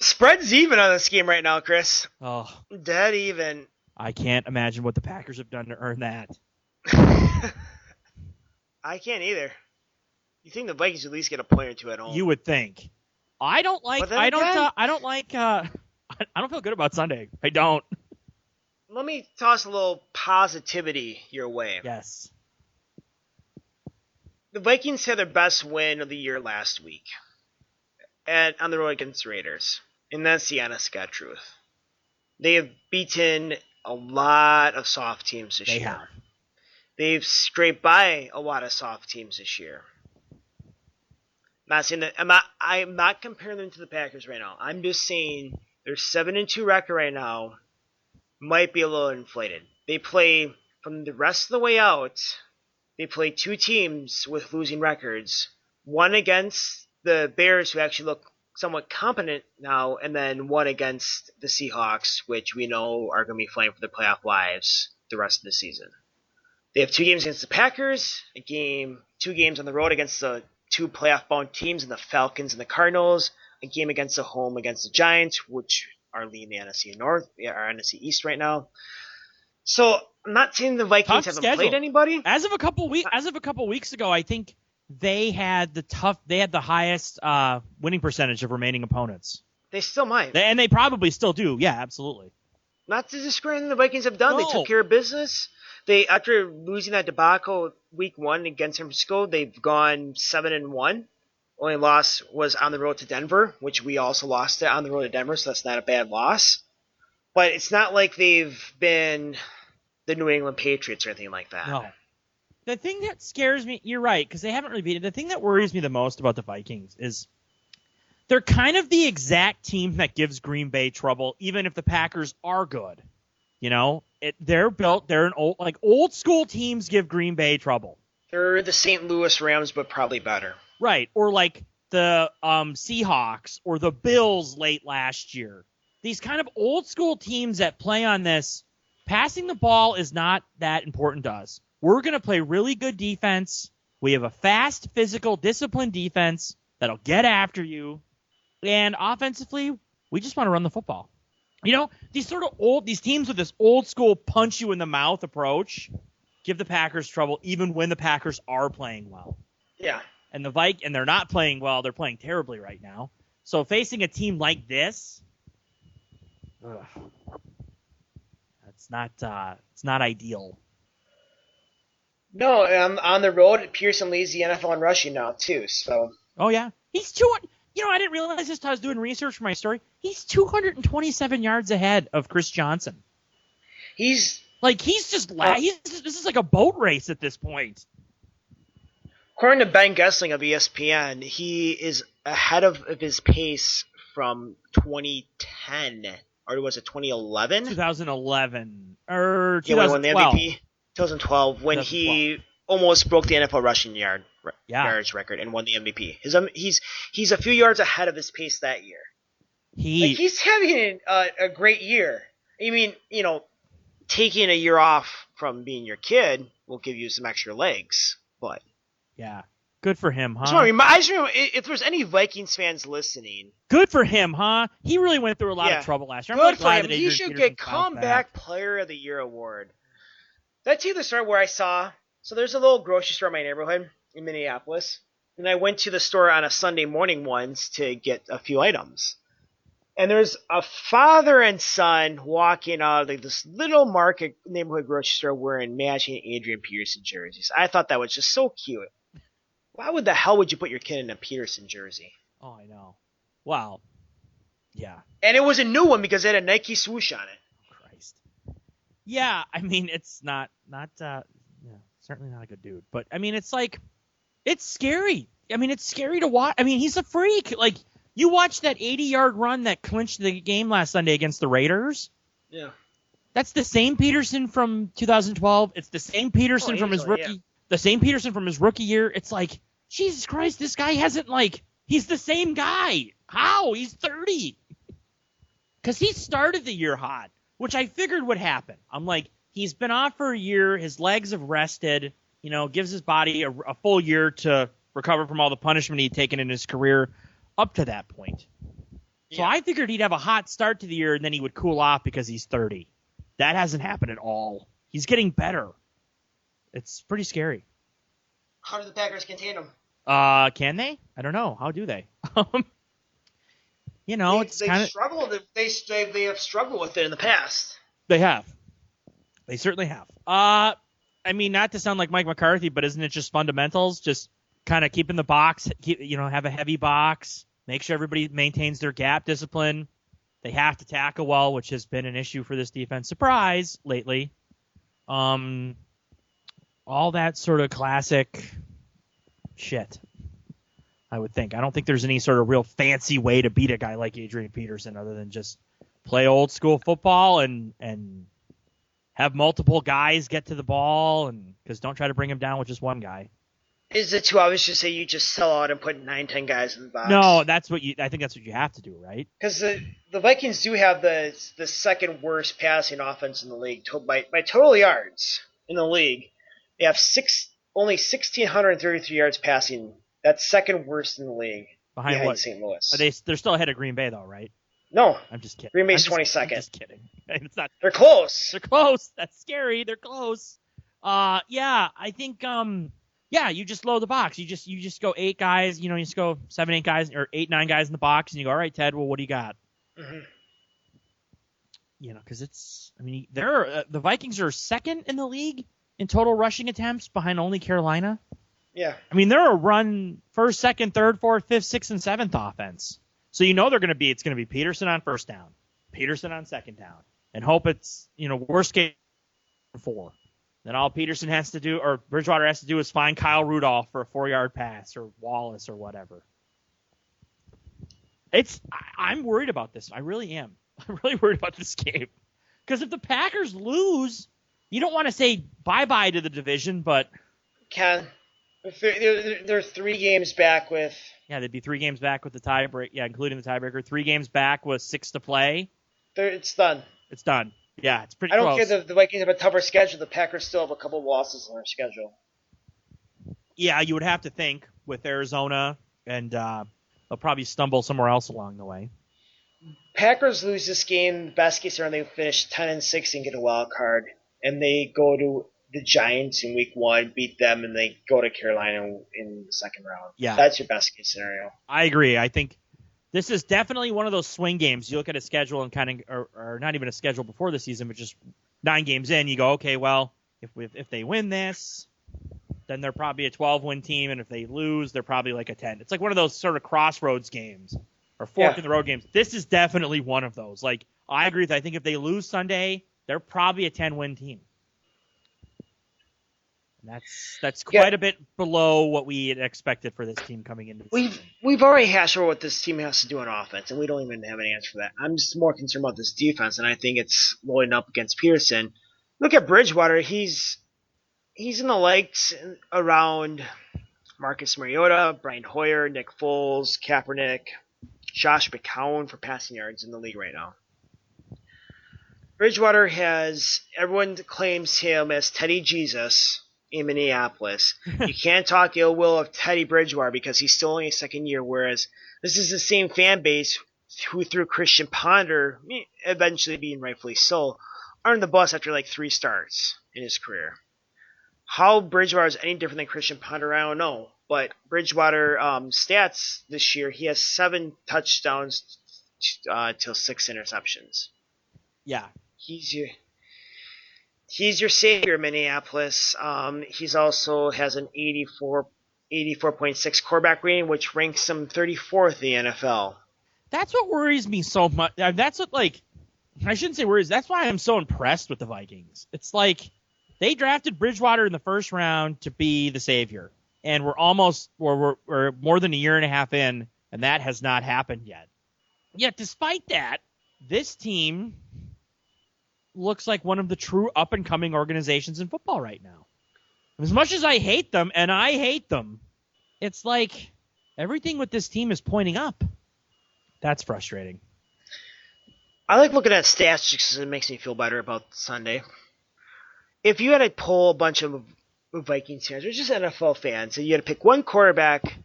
E: Spread's even on this game right now, Chris.
D: Oh,
E: dead even.
D: I can't imagine what the Packers have done to earn that.
E: I can't either. You think the Vikings at least get a point or two at home?
D: You would think. I don't feel good about Sunday. I don't.
E: Let me toss a little positivity your way.
D: Yes.
E: The Vikings had their best win of the year last week on the road against the Raiders. And that's the honest God truth. They have beaten a lot of soft teams this year.
D: Have.
E: They've scraped by a lot of soft teams this year. I'm not comparing them to the Packers right now. I'm just saying their 7-2 record right now might be a little inflated. They play from the rest of the way out. They play two teams with losing records. One against the Bears, who actually look somewhat competent now, and then one against the Seahawks, which we know are going to be playing for their playoff lives the rest of the season. They have 2 games against the Packers, 2 games on the road against the 2 playoff-bound teams in the Falcons and the Cardinals, a game against the Giants, which are leading the NFC North, or NFC East right now. So I'm not saying the Vikings haven't played anybody.
D: As of a couple weeks ago, I think they had the highest winning percentage of remaining opponents.
E: They still might.
D: And they probably still do. Yeah, absolutely.
E: Not to discredit anything the Vikings have done. No. They took care of business. After losing that debacle week 1 against San Francisco, they've gone 7-1. Only loss was on the road to Denver, which we also lost it on the road to Denver, so that's not a bad loss. But it's not like they've been the New England Patriots or anything like that.
D: No. The thing that scares me, you're right, because they haven't really beaten. The thing that worries me the most about the Vikings is they're kind of the exact team that gives Green Bay trouble, even if the Packers are good. They're an old school teams give Green Bay trouble.
E: They're the St. Louis Rams, but probably better.
D: Right, or like the Seahawks or the Bills late last year. These kind of old school teams that play on this, passing the ball is not that important to us. We're going to play really good defense. We have a fast, physical, disciplined defense that'll get after you. And offensively, we just want to run the football. These teams with this old school punch you in the mouth approach give the Packers trouble even when the Packers are playing well.
E: Yeah.
D: And they're not playing well, they're playing terribly right now. So facing a team like this, it's not ideal.
E: No, on the road, Pearson leads the NFL in rushing now too. So.
D: Oh yeah, he's 200. I didn't realize this until I was doing research for my story. He's 227 yards ahead of Chris Johnson. This is like a boat race at this point.
E: According to Ben Gessling of ESPN, he is ahead of his pace from 2010, or was it 2011?
D: 2011 or 2012.
E: Yeah, when he won the MVP. 2012, when he almost broke the NFL rushing yards record and won the MVP. He's a few yards ahead of his pace that year. He's having a great year. I mean, taking a year off from being your kid will give you some extra legs, but
D: yeah, Good for him, huh?
E: I just remember, if there's any Vikings fans listening.
D: Good for him, huh? He really went through a lot of trouble last year.
E: Good for him. He should get Comeback Player of the Year award. Did I tell you the story where I saw? So there's a little grocery store in my neighborhood in Minneapolis, and I went to the store on a Sunday morning once to get a few items. And there's a father and son walking out of this little market neighborhood grocery store wearing matching Adrian Peterson jerseys. I thought that was just so cute. Why would the hell would you put your kid in a Peterson jersey?
D: Oh, I know. Wow. Yeah.
E: And it was a new one because it had a Nike swoosh on it.
D: Christ. Yeah, I mean, it's certainly not a good dude. But, I mean, it's like, it's scary. I mean, it's scary to watch. I mean, he's a freak. Like, you watched that 80-yard run that clinched the game last Sunday against the Raiders?
E: Yeah.
D: That's the same Peterson from 2012. It's the same Peterson from his rookie. Yeah. The same Peterson from his rookie year. It's like, Jesus Christ, this guy hasn't, he's the same guy. How? He's 30. Because he started the year hot, which I figured would happen. I'm like, he's been off for a year. His legs have rested. Gives his body a full year to recover from all the punishment he'd taken in his career up to that point. Yeah. So I figured he'd have a hot start to the year and then he would cool off because he's 30. That hasn't happened at all. He's getting better. It's pretty scary.
E: How do the Packers contain him?
D: Can they? I don't know. How do they? It's
E: kind of struggled. They have struggled with it in the past.
D: They have. They certainly have. I mean, not to sound like Mike McCarthy, but isn't it just fundamentals? Just kind of keeping the box, have a heavy box, make sure everybody maintains their gap discipline. They have to tackle well, which has been an issue for this defense. Surprise lately. All that sort of classic shit, I would think. I don't think there's any sort of real fancy way to beat a guy like Adrian Peterson other than just play old school football and have multiple guys get to the ball, and because don't try to bring him down with just one guy.
E: Is it too obvious to say you just sell out and put 9-10 guys in the box?
D: No, I think that's what you have to do, right?
E: Because the Vikings do have the second worst passing offense in the league by total yards in the league. They have only 1,633 yards passing. That's second worst in the league.
D: Behind what?
E: St. Louis.
D: They're still ahead of Green Bay, though, right?
E: No.
D: I'm just kidding.
E: Green Bay's 22nd.
D: I'm just kidding. It's not.
E: They're close.
D: They're close. That's scary. They're close. Yeah, I think. You just load the box. You just go 8 guys. You just go 7, 8 guys or 8, 9 guys in the box, and you go, all right, Ted. Well, what do you got?
E: Mm-hmm.
D: Because it's. I mean, the Vikings are second in the league in total rushing attempts, behind only Carolina.
E: Yeah.
D: I mean, they're a run first, second, third, fourth, fifth, sixth, and seventh offense. So it's going to be Peterson on first down, Peterson on second down, and hope it's, worst case 4. Then all Peterson has to do, or Bridgewater has to do, is find Kyle Rudolph for a 4-yard pass, or Wallace, or whatever. I'm worried about this. I really am. I'm really worried about this game. Because if the Packers lose, you don't want to say bye-bye to the division, but...
E: Ken, they're 3 games back with...
D: Yeah, they'd be 3 games back with the tiebreak. Yeah, including the tiebreaker. 3 games back with 6 to play.
E: It's done.
D: It's done. Yeah, it's pretty close.
E: I don't care that the Vikings have a tougher schedule. The Packers still have a couple losses on their schedule.
D: Yeah, you would have to think with Arizona, and they'll probably stumble somewhere else along the way.
E: Packers lose this game. Best case scenario, they finish 10-6 and get a wild card, and they go to the Giants in week 1, beat them, and they go to Carolina in the second round.
D: Yeah,
E: that's your best case scenario.
D: I agree. I think this is definitely one of those swing games. You look at a schedule and kind of, or not even a schedule before the season, but just 9 games in, you go, okay, well, if they win this, then they're probably a 12-win team, and if they lose, they're probably like a 10. It's like one of those sort of crossroads games or fork-in-the-road games. This is definitely one of those. Like, I agree with that. I think if they lose Sunday, they're probably a 10-win team. And that's quite a bit below what we had expected for this team coming into the season.
E: We've already hashed over what this team has to do on offense, and we don't even have an answer for that. I'm just more concerned about this defense, and I think it's loading up against Peterson. Look at Bridgewater. He's in the likes around Marcus Mariota, Brian Hoyer, Nick Foles, Kaepernick, Josh McCown for passing yards in the league right now. Bridgewater everyone claims him as Teddy Jesus in Minneapolis. You can't talk ill will of Teddy Bridgewater because he's still only a second year, whereas this is the same fan base who threw Christian Ponder, eventually being rightfully so, under the bus after like 3 starts in his career. How Bridgewater is any different than Christian Ponder, I don't know. But Bridgewater stats this year, he has 7 touchdowns till 6 interceptions.
D: Yeah.
E: He's your savior, Minneapolis. He's also has an 84.6 quarterback rating, which ranks him 34th in the NFL.
D: That's what worries me so much. That's what, like, I shouldn't say worries. That's why I'm so impressed with the Vikings. It's like they drafted Bridgewater in the first round to be the savior, and we're more than a year and a half in, and that has not happened yet. Yet, despite that, this team looks like one of the true up-and-coming organizations in football right now. As much as I hate them, and I hate them, it's like everything with this team is pointing up. That's frustrating.
E: I like looking at stats just because it makes me feel better about Sunday. If you had to poll a bunch of Vikings fans, or just NFL fans, and you had to pick one quarterback,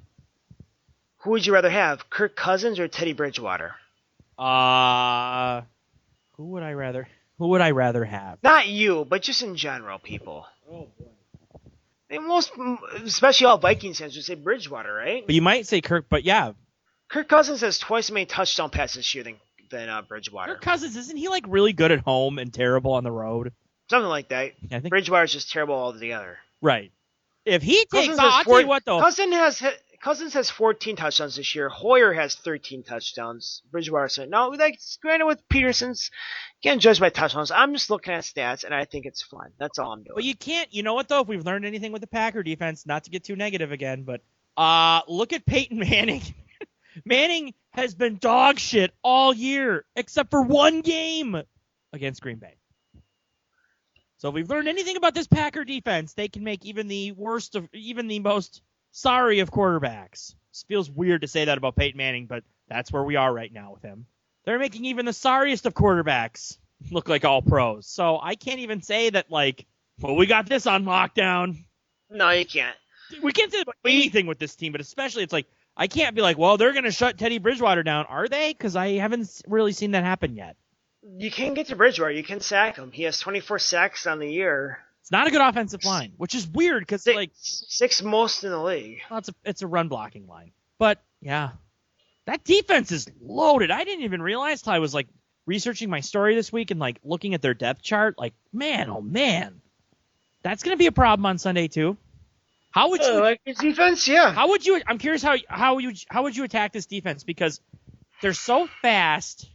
E: who would you rather have, Kirk Cousins or Teddy Bridgewater?
D: Who would I rather have?
E: Not you, but just in general, people. Oh boy. And most, especially all Vikings fans, would say Bridgewater, right?
D: But you might say Kirk, but yeah.
E: Kirk Cousins has twice as many touchdown passes this year than Bridgewater.
D: Kirk Cousins, isn't he like really good at home and terrible on the road?
E: Something like that.
D: Yeah, I think
E: Bridgewater's just terrible altogether.
D: Right. If he takes off, I'll tell you what though.
E: Cousins has 14 touchdowns this year. Hoyer has 13 touchdowns. Bridgewater said, no, like, granted with Peterson's, can't judge by touchdowns. I'm just looking at stats, and I think it's fun. That's all I'm doing.
D: But you can't, you know what though, if we've learned anything with the Packer defense, not to get too negative again, but look at Peyton Manning. Manning has been dog shit all year, except for one game against Green Bay. So if we've learned anything about this Packer defense, they can make even the most sorry of quarterbacks. It feels weird to say that about Peyton Manning, but that's where we are right now with him. They're making even the sorriest of quarterbacks look like all pros. So I can't even say that, like, well, we got this on lockdown.
E: No, you can't.
D: We can't say about anything with this team, but especially it's like, I can't be like, well, they're going to shut Teddy Bridgewater down. Are they? Because I haven't really seen that happen yet.
E: You can get to Bridgewater. You can sack him. He has 24 sacks on the year.
D: It's not a good offensive line, which is weird because like
E: 6 most in the league.
D: Well, it's a run blocking line, but yeah, that defense is loaded. I didn't even realize till I was like researching my story this week and like looking at their depth chart. Like, man, oh man, that's gonna be a problem on Sunday too. How would you
E: like his defense? Yeah.
D: How would you? I'm curious how would you attack this defense because they're so fast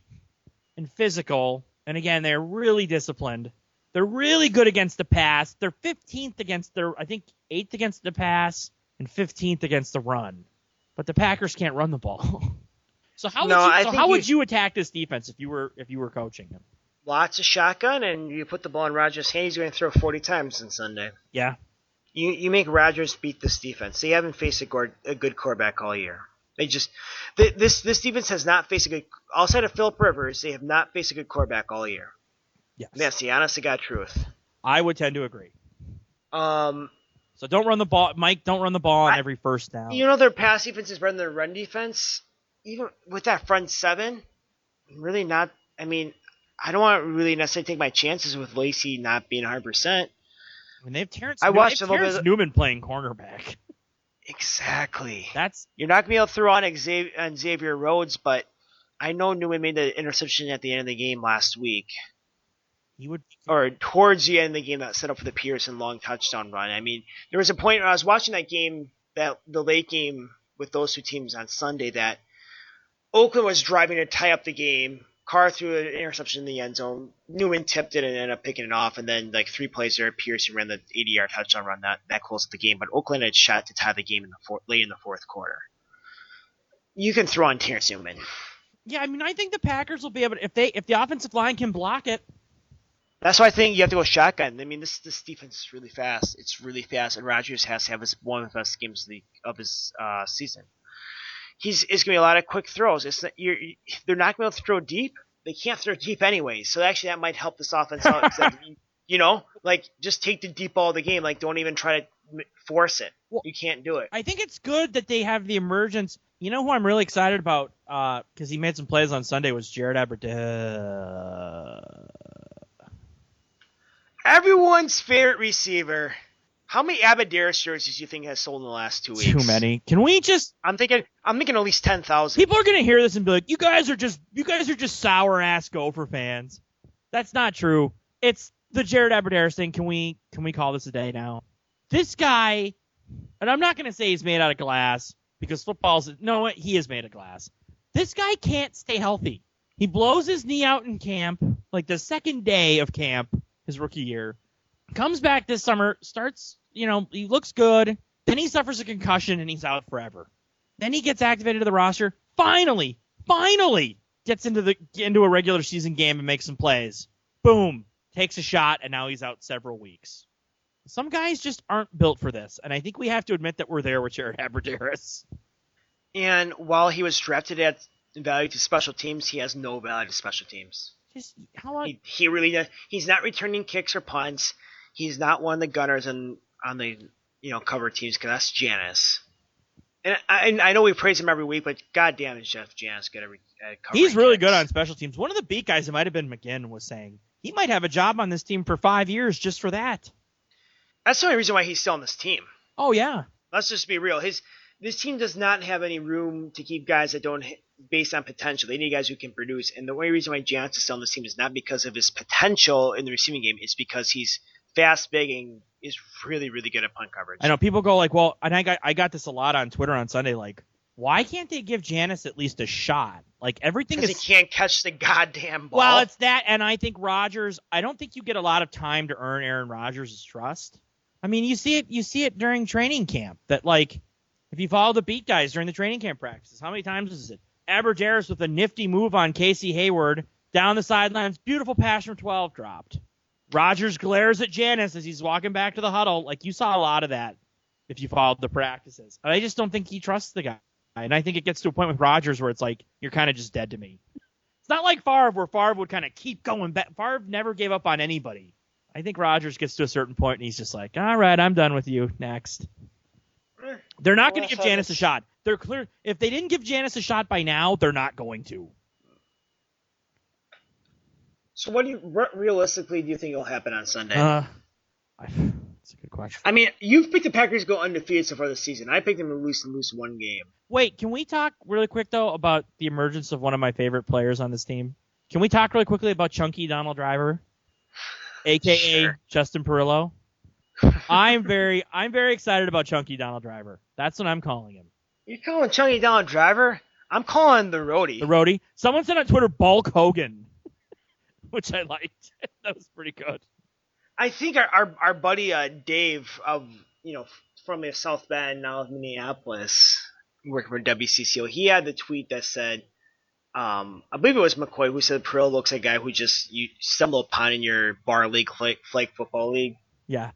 D: and physical, and again, they're really disciplined. They're really good against the pass. They're 15th against I think 8th against the pass and 15th against the run. But the Packers can't run the ball. So how would you attack this defense if you were coaching them?
E: Lots of shotgun, and you put the ball in Rodgers' hand. He's going to throw 40 times on Sunday.
D: Yeah.
E: You make Rodgers beat this defense. They haven't faced a good quarterback all year. They just this defense has not faced a good outside of Phillip Rivers. They have not faced a good quarterback all year.
D: Yes.
E: That's the honest to God truth.
D: I would tend to agree. So don't run the ball, Mike. Don't run the ball on every first down.
E: You know their pass defense is better than their run defense. Even with that front seven, really not. I mean, I don't want to really necessarily take my chances with Lacey not being 100%.
D: I mean, they have Terrence Newman playing cornerback.
E: Exactly.
D: You're
E: not gonna be able to throw on Xavier Rhodes, but I know Newman made the interception at the end of the game last week. Or towards the end of the game that set up for the Pearson long touchdown run. I mean, there was a point when I was watching that game, the late game with those two teams on Sunday, that Oakland was driving to tie up the game. Carr threw an interception in the end zone. Newman tipped it and ended up picking it off. And then, like 3 plays there, Pearson ran the 80-yard touchdown run that close to the game. But Oakland had shot to tie the game late in the fourth quarter. You can throw on Terrence Newman.
D: Yeah, I mean, I think the Packers will be able to, if the offensive line can block it.
E: That's why I think you have to go shotgun. I mean, this defense is really fast. It's really fast, and Rodgers has to have one of the best games of his season. It's going to be a lot of quick throws. They're not going to throw deep. They can't throw deep anyway, so actually that might help this offense out. Like just take the deep ball of the game. Like don't even try to force it.
D: Well,
E: you can't do it.
D: I think it's good that they have the emergence. You know who I'm really excited about because he made some plays on Sunday was Jared Aberdare.
E: Everyone's favorite receiver. How many Aberdare jerseys do you think has sold in the last 2 weeks?
D: Too many. Can we just?
E: I'm thinking at least 10,000.
D: People are gonna hear this and be like, "You guys are just sour ass Gopher fans." That's not true. It's the Jared Aberdare thing. Can we call this a day now? This guy, and I'm not gonna say he's made out of glass because he is made of glass. This guy can't stay healthy. He blows his knee out in camp, like the second day of camp, his rookie year. Comes back this summer, starts, he looks good. Then he suffers a concussion and he's out forever. Then he gets activated to the roster. Finally gets into a regular season game and makes some plays. Boom, takes a shot, and now he's out several weeks. Some guys just aren't built for this, and I think we have to admit that we're there with Jared Aberdare.
E: And while he was drafted at value to special teams, he has no value to special teams. He really he's not returning kicks or punts. He's not one of the gunners on the cover teams because that's Janis. And I know we praise him every week, but goddamn is Jeff Janis good at covering
D: He's really
E: kicks.
D: good on special teams. One of the beat guys, it might have been McGinn, was saying he might have a job on this team for 5 years just for that.
E: That's the only reason why he's still on this team.
D: Oh yeah.
E: Let's just be real. This team does not have any room to keep guys that don't based on potential. They need guys who can produce. And the only reason why Janis is still on this team is not because of his potential in the receiving game. It's because he's fast, big, and is really, really good at punt coverage.
D: I know people go like, well, and I got this a lot on Twitter on Sunday, like, why can't they give Janis at least a shot? Like everything is.
E: Because he can't catch the goddamn ball.
D: Well, it's that, and I think Rodgers. I don't think you get a lot of time to earn Aaron Rodgers' trust. I mean, you see it during training camp that like, if you follow the beat guys during the training camp practices, how many times is it? Aberdare with a nifty move on Casey Hayward down the sidelines, beautiful pass from 12 dropped. Rodgers glares at Janis as he's walking back to the huddle. Like, you saw a lot of that if you followed the practices. And I just don't think he trusts the guy. And I think it gets to a point with Rodgers where it's like, you're kind of just dead to me. It's not like Favre, where Favre would kind of keep going back. Favre never gave up on anybody. I think Rodgers gets to a certain point and he's just like, all right, I'm done with you. Next. They're not going to give Janis a shot. They're clear. If they didn't give Janis a shot by now, they're not going to.
E: So what realistically do you think will happen on Sunday?
D: That's a good question.
E: I mean, you've picked the Packers to go undefeated so far this season. I picked them to lose one game.
D: Wait, can we talk really quick, though, about the emergence of one of my favorite players on this team? Can we talk really quickly about Chunky Donald Driver, a.k.a. Justin Perillo? I'm very excited about Chunky Donald Driver. That's what I'm calling him.
E: You're calling Chunky Donald Driver? I'm calling the roadie.
D: The roadie? Someone said on Twitter, Bulk Hogan, which I liked. That was pretty good.
E: I think our buddy Dave from the South Bend, now of Minneapolis, working for WCCO, he had the tweet that said, I believe it was McCoy who said Pearl looks like a guy who you stumble upon in your bar league, flag football league.
D: Yeah.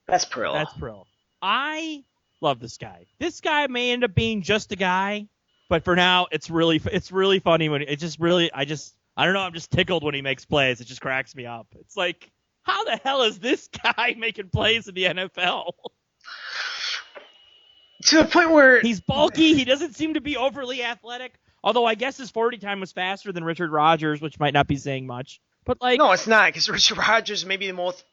E: That's Pearl.
D: That's Pearl. I love this guy. This guy may end up being just a guy, but for now, it's really funny when I don't know, I'm just tickled when he makes plays. It just cracks me up. It's like, how the hell is this guy making plays in the NFL?
E: To the point where
D: he's bulky. He doesn't seem to be overly athletic. Although I guess his 40 time was faster than Richard Rodgers, which might not be saying much. But
E: no, it's not, because Richard Rodgers may be the most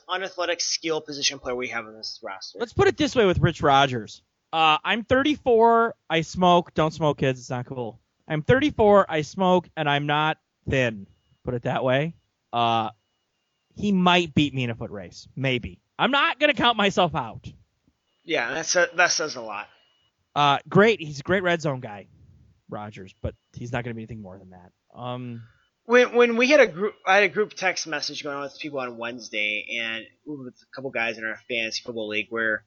E: unathletic skill position player we have in this roster.
D: Let's put it this way with Rich Rodgers. I'm 34. I smoke. Don't smoke, kids. It's not cool. I'm 34. I smoke, and I'm not thin. Put it that way. He might beat me in a foot race. Maybe. I'm not going to count myself out.
E: Yeah, that says a lot.
D: Great. He's a great red zone guy, Rodgers, but he's not going to be anything more than that.
E: When we had I had a group text message going on with people on Wednesday, and with a couple guys in our fantasy football league, where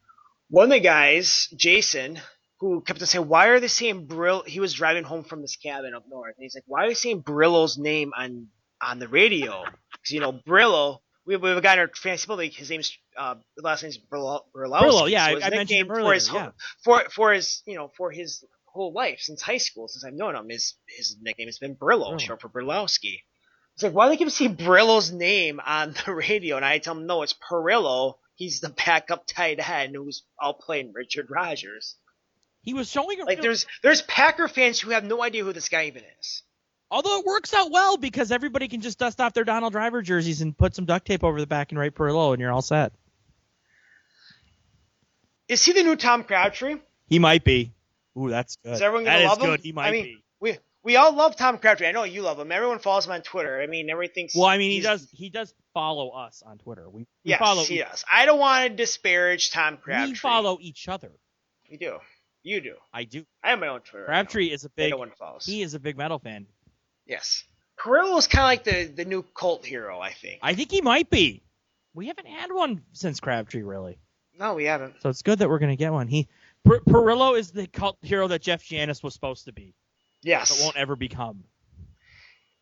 E: one of the guys, Jason, who kept on saying, why are they saying Brill? He was driving home from his cabin up north, and he's like, why are they saying Brillo's name on the radio? Because Brillo, we have a guy in our fantasy football league. His name's last name's Brilowski.
D: Brillo, yeah,
E: so
D: I mentioned him earlier.
E: For his whole life since high school, since I've known him, his nickname has been Brillo, short for Brilowski. It's like, why do they keep seeing Perillo's name on the radio? And I tell them, no, it's Perillo. He's the backup tight end who's outplaying Richard Rodgers.
D: He was showing
E: like there's Packer fans who have no idea who this guy even is.
D: Although it works out well because everybody can just dust off their Donald Driver jerseys and put some duct tape over the back and write Perillo, and you're all set.
E: Is he the new Tom Crabtree?
D: He might be. Ooh, that's good.
E: Is everyone gonna love him?
D: Good. He might be.
E: We all love Tom Crabtree. I know you love him. Everyone follows him on Twitter. I mean, everything's...
D: Well, I mean, he does follow us on Twitter. We follow
E: he does. I don't want to disparage Tom Crabtree.
D: We follow each other.
E: We do. You do.
D: I do.
E: I have my own Twitter.
D: Crabtree is a big...
E: No one follows.
D: He is a big metal fan.
E: Yes. Perillo is kind of like the new cult hero, I think.
D: I think he might be. We haven't had one since Crabtree, really.
E: No, we haven't.
D: So it's good that we're going to get one. Perillo is the cult hero that Jeff Janis was supposed to be.
E: Yes.
D: But won't ever become.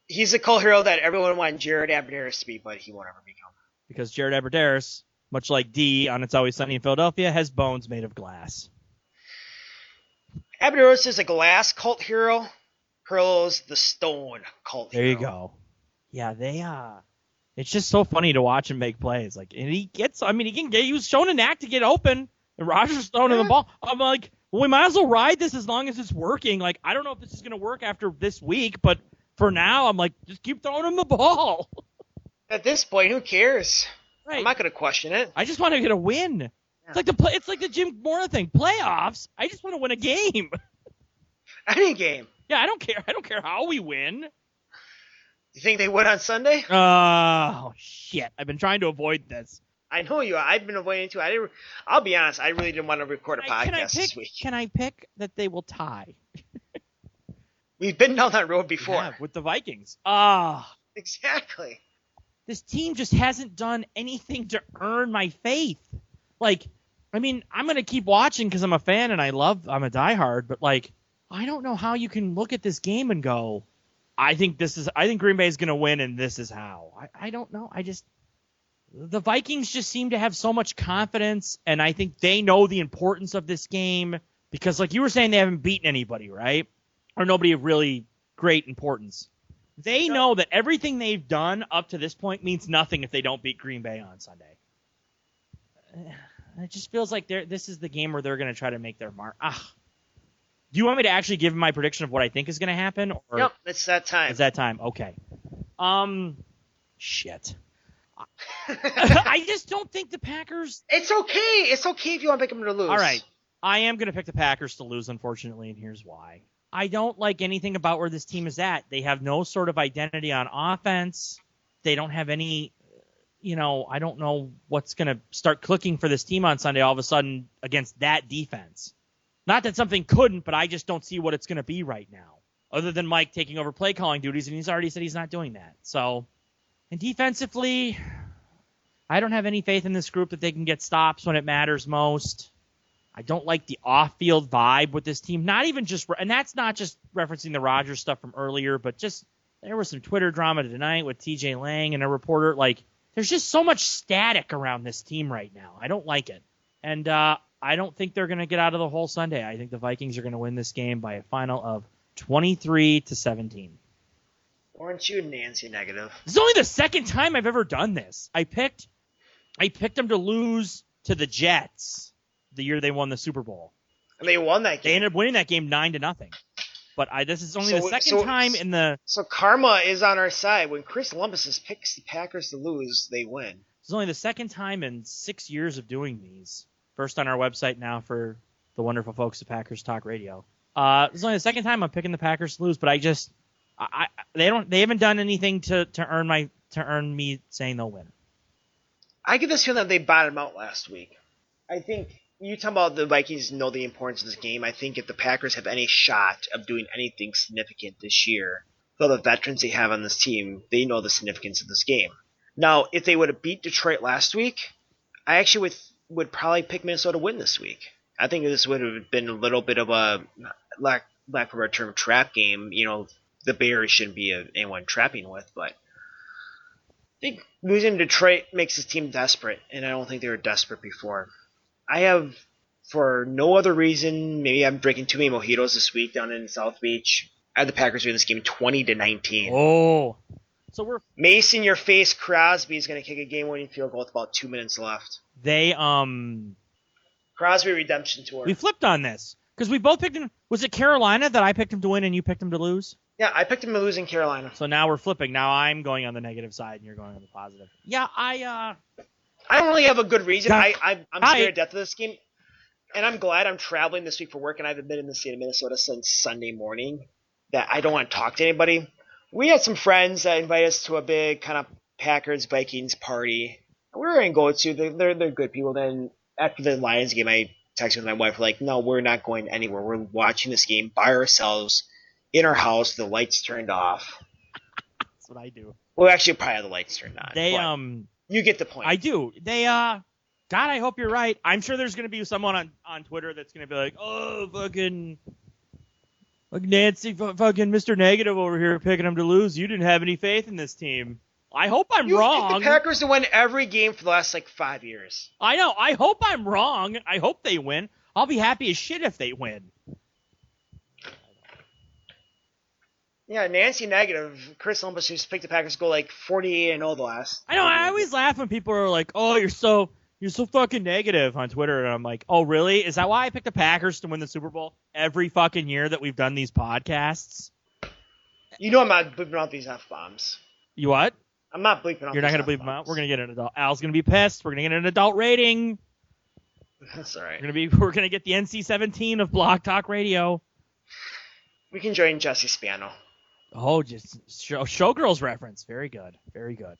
E: He's a cult hero that everyone wanted Jared Abderris to be, but he won't ever become.
D: Because Jared Abderris, much like D on It's Always Sunny in Philadelphia, has bones made of glass.
E: Abderris is a glass cult hero. Perillo's the stone cult hero.
D: There you go. Yeah, it's just so funny to watch him make plays. Like, and he was shown a knack to get open, and Rodgers throwing him the ball. I'm like, well, we might as well ride this as long as it's working. Like, I don't know if this is going to work after this week, but for now, I'm like, just keep throwing him the ball.
E: At this point, who cares?
D: Right.
E: I'm not going to question it.
D: I just want to get a win. Yeah. It's like the Jim Mora thing. Playoffs. I just want to win a game.
E: Any game.
D: Yeah, I don't care. I don't care how we win.
E: You think they win on Sunday?
D: Oh, shit. I've been trying to avoid this.
E: I know you are. I've been avoiding too. I'll be honest. I really didn't want to record a podcast this week.
D: Can I pick that they will tie?
E: We've been down that road before.
D: Yeah, with the Vikings.
E: Exactly.
D: This team just hasn't done anything to earn my faith. Like, I mean, I'm going to keep watching because I'm a fan and I'm a diehard, but like, I don't know how you can look at this game and go, I think Green Bay is going to win and this is how. I don't know. The Vikings just seem to have so much confidence, and I think they know the importance of this game because, like you were saying, they haven't beaten anybody, right? Or nobody of really great importance. They know that everything they've done up to this point means nothing if they don't beat Green Bay on Sunday. It just feels like this is the game where they're going to try to make their mark. Do you want me to actually give my prediction of what I think is going to happen? Or...
E: Yep, it's that time.
D: It's that time. Okay. Shit. I just don't think the Packers...
E: It's okay. It's okay if you want to pick them to lose.
D: All right. I am going to pick the Packers to lose, unfortunately, and here's why. I don't like anything about where this team is at. They have no sort of identity on offense. They don't have any... I don't know what's going to start clicking for this team on Sunday all of a sudden against that defense. Not that something couldn't, but I just don't see what it's going to be right now. Other than Mike taking over play calling duties, and he's already said he's not doing that. So, and defensively, I don't have any faith in this group that they can get stops when it matters most. I don't like the off-field vibe with this team. Not even just, and that's not just referencing the Rodgers stuff from earlier, but just there was some Twitter drama tonight with TJ Lang and a reporter. Like, there's just so much static around this team right now. I don't like it. And I don't think they're going to get out of the hole Sunday. I think the Vikings are going to win this game by a final of 23-17.
E: Aren't you Nancy negative?
D: This is only the second time I've ever done this. I picked them to lose to the Jets the year they won the Super Bowl.
E: And they won that game.
D: They ended up winning that game 9-0. But this is only the second time in the...
E: So karma is on our side. When Chris Lempesis picks the Packers to lose, they win.
D: This is only the second time in 6 years of doing these. First on our website now for the wonderful folks at Packers Talk Radio. This is only the second time I'm picking the Packers to lose, but they haven't done anything to earn me saying they'll win.
E: I get this feeling that they bottomed out last week. I think you talk about the Vikings know the importance of this game. I think if the Packers have any shot of doing anything significant this year, though the veterans they have on this team, they know the significance of this game. Now, if they would have beat Detroit last week, I actually would probably pick Minnesota to win this week. I think this would have been a little bit of a lack of a term trap game. The Bears shouldn't be anyone trapping with, but I think losing to Detroit makes this team desperate, and I don't think they were desperate before. I have, for no other reason, maybe I'm drinking too many mojitos this week down in South Beach. I have the Packers win this game 20-19.
D: Oh, So we're
E: Mason, your face. Crosby is going to kick a game-winning field goal with about 2 minutes left.
D: They
E: Crosby redemption tour.
D: we flipped on this because we both picked him. Was it Carolina that I picked him to win and you picked him to lose?
E: Yeah, I picked him to lose in Carolina.
D: So now we're flipping. Now I'm going on the negative side and you're going on the positive. Yeah,
E: I don't really have a good reason.
D: Yeah.
E: I'm scared to death of this game. And I'm glad I'm traveling this week for work, and I haven't been in the state of Minnesota since Sunday morning, that I don't want to talk to anybody. We had some friends that invited us to a big kind of Packers-Vikings party. We were going to go to. They're good people. Then after the Lions game, I texted with my wife, like, no, we're not going anywhere. We're watching this game by ourselves in our house, the lights turned off.
D: That's what I do.
E: Well, actually, probably have the lights turned on.
D: They
E: you get the point.
D: I do. They God, I hope you're right. I'm sure there's going to be someone on Twitter that's going to be like, oh, fucking Nancy, fucking Mr. Negative over here picking them to lose. You didn't have any faith in this team. I hope I'm wrong.
E: You picked the Packers to win every game for the last, 5 years.
D: I know. I hope I'm wrong. I hope they win. I'll be happy as shit if they win.
E: Yeah, Nancy Negative. Chris Lempesis just picked the Packers to go 48-0 the last.
D: I know. I always laugh when people are like, oh, you're so fucking negative on Twitter. And I'm like, oh, really? Is that why I picked the Packers to win the Super Bowl every fucking year that we've done these podcasts?
E: You know I'm not bleeping out these F-bombs.
D: You what?
E: I'm not bleeping out
D: You're not going to bleep them out? We're going to get an adult. Al's going to be pissed. We're going to get an adult rating.
E: That's all right.
D: We're going to get the NC-17 of Block Talk Radio.
E: We can join Jesse Spano.
D: Oh, just Showgirls reference. Very good. Very good.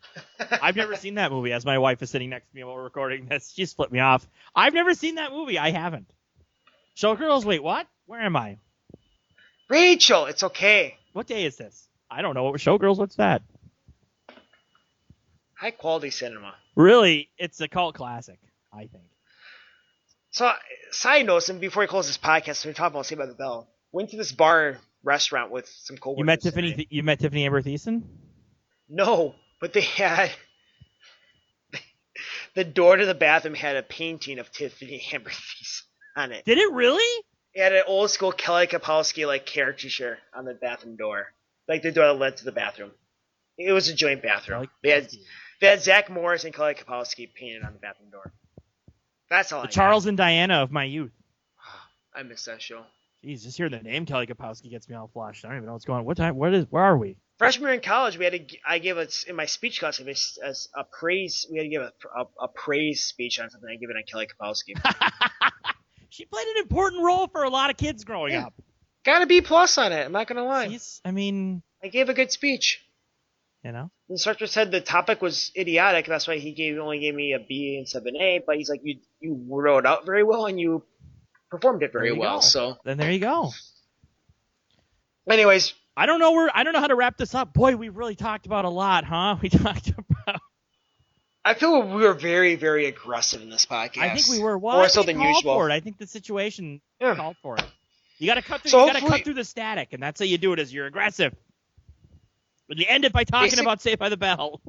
D: I've never seen that movie, as my wife is sitting next to me while we're recording this. She's flipped me off. I've never seen that movie. I haven't. Showgirls, wait, what? Where am I?
E: Rachel, it's okay.
D: What day is this? I don't know. What was Showgirls? What's that?
E: High quality cinema.
D: Really, it's a cult classic, I think.
E: So, side note, and before we close this podcast, we're talking about Saved by the Bell. Went to this bar restaurant with some coworkers.
D: You met Tiffany Amber Thiessen?
E: No, but they had the door to the bathroom had a painting of Tiffany Amber Thiessen on it.
D: Did it really?
E: It had an old school Kelly Kapowski caricature on the bathroom door, the door that led to the bathroom. It was a joint bathroom. They had Zach Morris and Kelly Kapowski painted on the bathroom door. That's all.
D: Charles and Diana of my youth.
E: I miss that show.
D: Jeez, just hearing the name Kelly Kapowski gets me all flushed. I don't even know what's going on. What time? Where are we?
E: Freshman year in college, I gave it in my speech class as a praise. We had to give a praise speech on something. I give it on Kelly Kapowski.
D: She played an important role for a lot of kids growing up.
E: Got a B+ on it. I'm not gonna lie.
D: I
E: gave a good speech.
D: You know.
E: The instructor said the topic was idiotic. That's why he only gave me a B instead of an A. But he's like, you wrote it out very well and you performed it very well. So
D: then there you go.
E: Anyways,
D: I don't know how to wrap this up. Boy, we really talked about a lot, huh? We talked about.
E: I feel we were very, very aggressive in this podcast.
D: I think we were. Well,
E: more so than usual.
D: For it. I think the situation called for it. You got to cut through the static, and that's how you do it. Is you're aggressive. But you end it by talking about Saved by the Bell.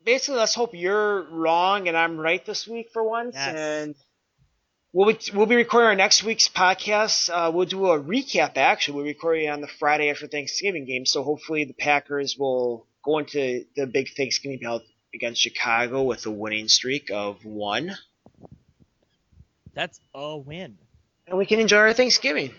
E: Basically, let's hope you're wrong and I'm right this week for once.
D: Yes.
E: And we'll be recording our next week's podcast. We'll do a recap, actually. We'll be recording on the Friday after Thanksgiving game. So hopefully the Packers will go into the big Thanksgiving battle against Chicago with a winning streak of 1.
D: That's a win.
E: And we can enjoy our Thanksgiving.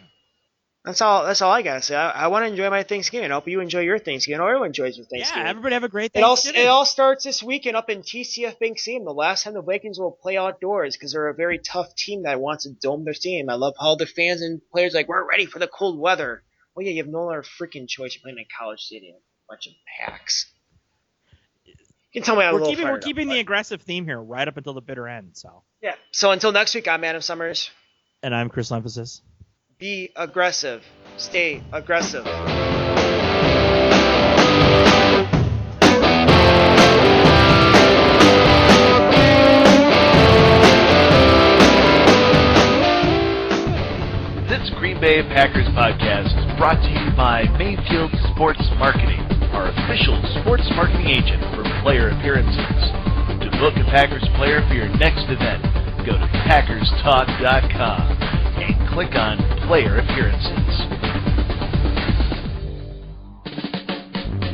E: That's all I gotta say. I want to enjoy my Thanksgiving. I hope you enjoy your Thanksgiving. Or everyone enjoys your Thanksgiving.
D: Yeah, everybody have a great Thanksgiving.
E: It all starts this weekend up in TCF Bank Stadium. The last time the Vikings will play outdoors because they're a very tough team that wants to dome their stadium. I love how the fans and players are like, we're ready for the cold weather. Well, yeah, you have no other freaking choice. You're playing in a college stadium. Bunch of hacks. You can tell me
D: we're keeping the aggressive theme here right up until the bitter end. So
E: yeah. So until next week, I'm Adam Somers.
D: And I'm Chris Lempesis.
E: Be aggressive. Stay aggressive.
B: This Green Bay Packers podcast is brought to you by Mayfield Sports Marketing, our official sports marketing agent for player appearances. To book a Packers player for your next event, go to PackersTalk.com and click on Player Appearances.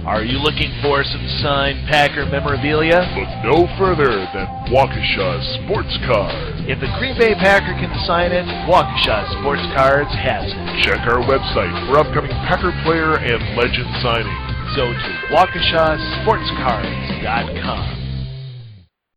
B: Are you looking for some signed Packer memorabilia?
C: Look no further than Waukesha Sports Cards.
B: If the Green Bay Packer can sign it, Waukesha Sports Cards has it.
C: Check our website for upcoming Packer player and legend signings.
B: Go to WaukeshaSportsCards.com.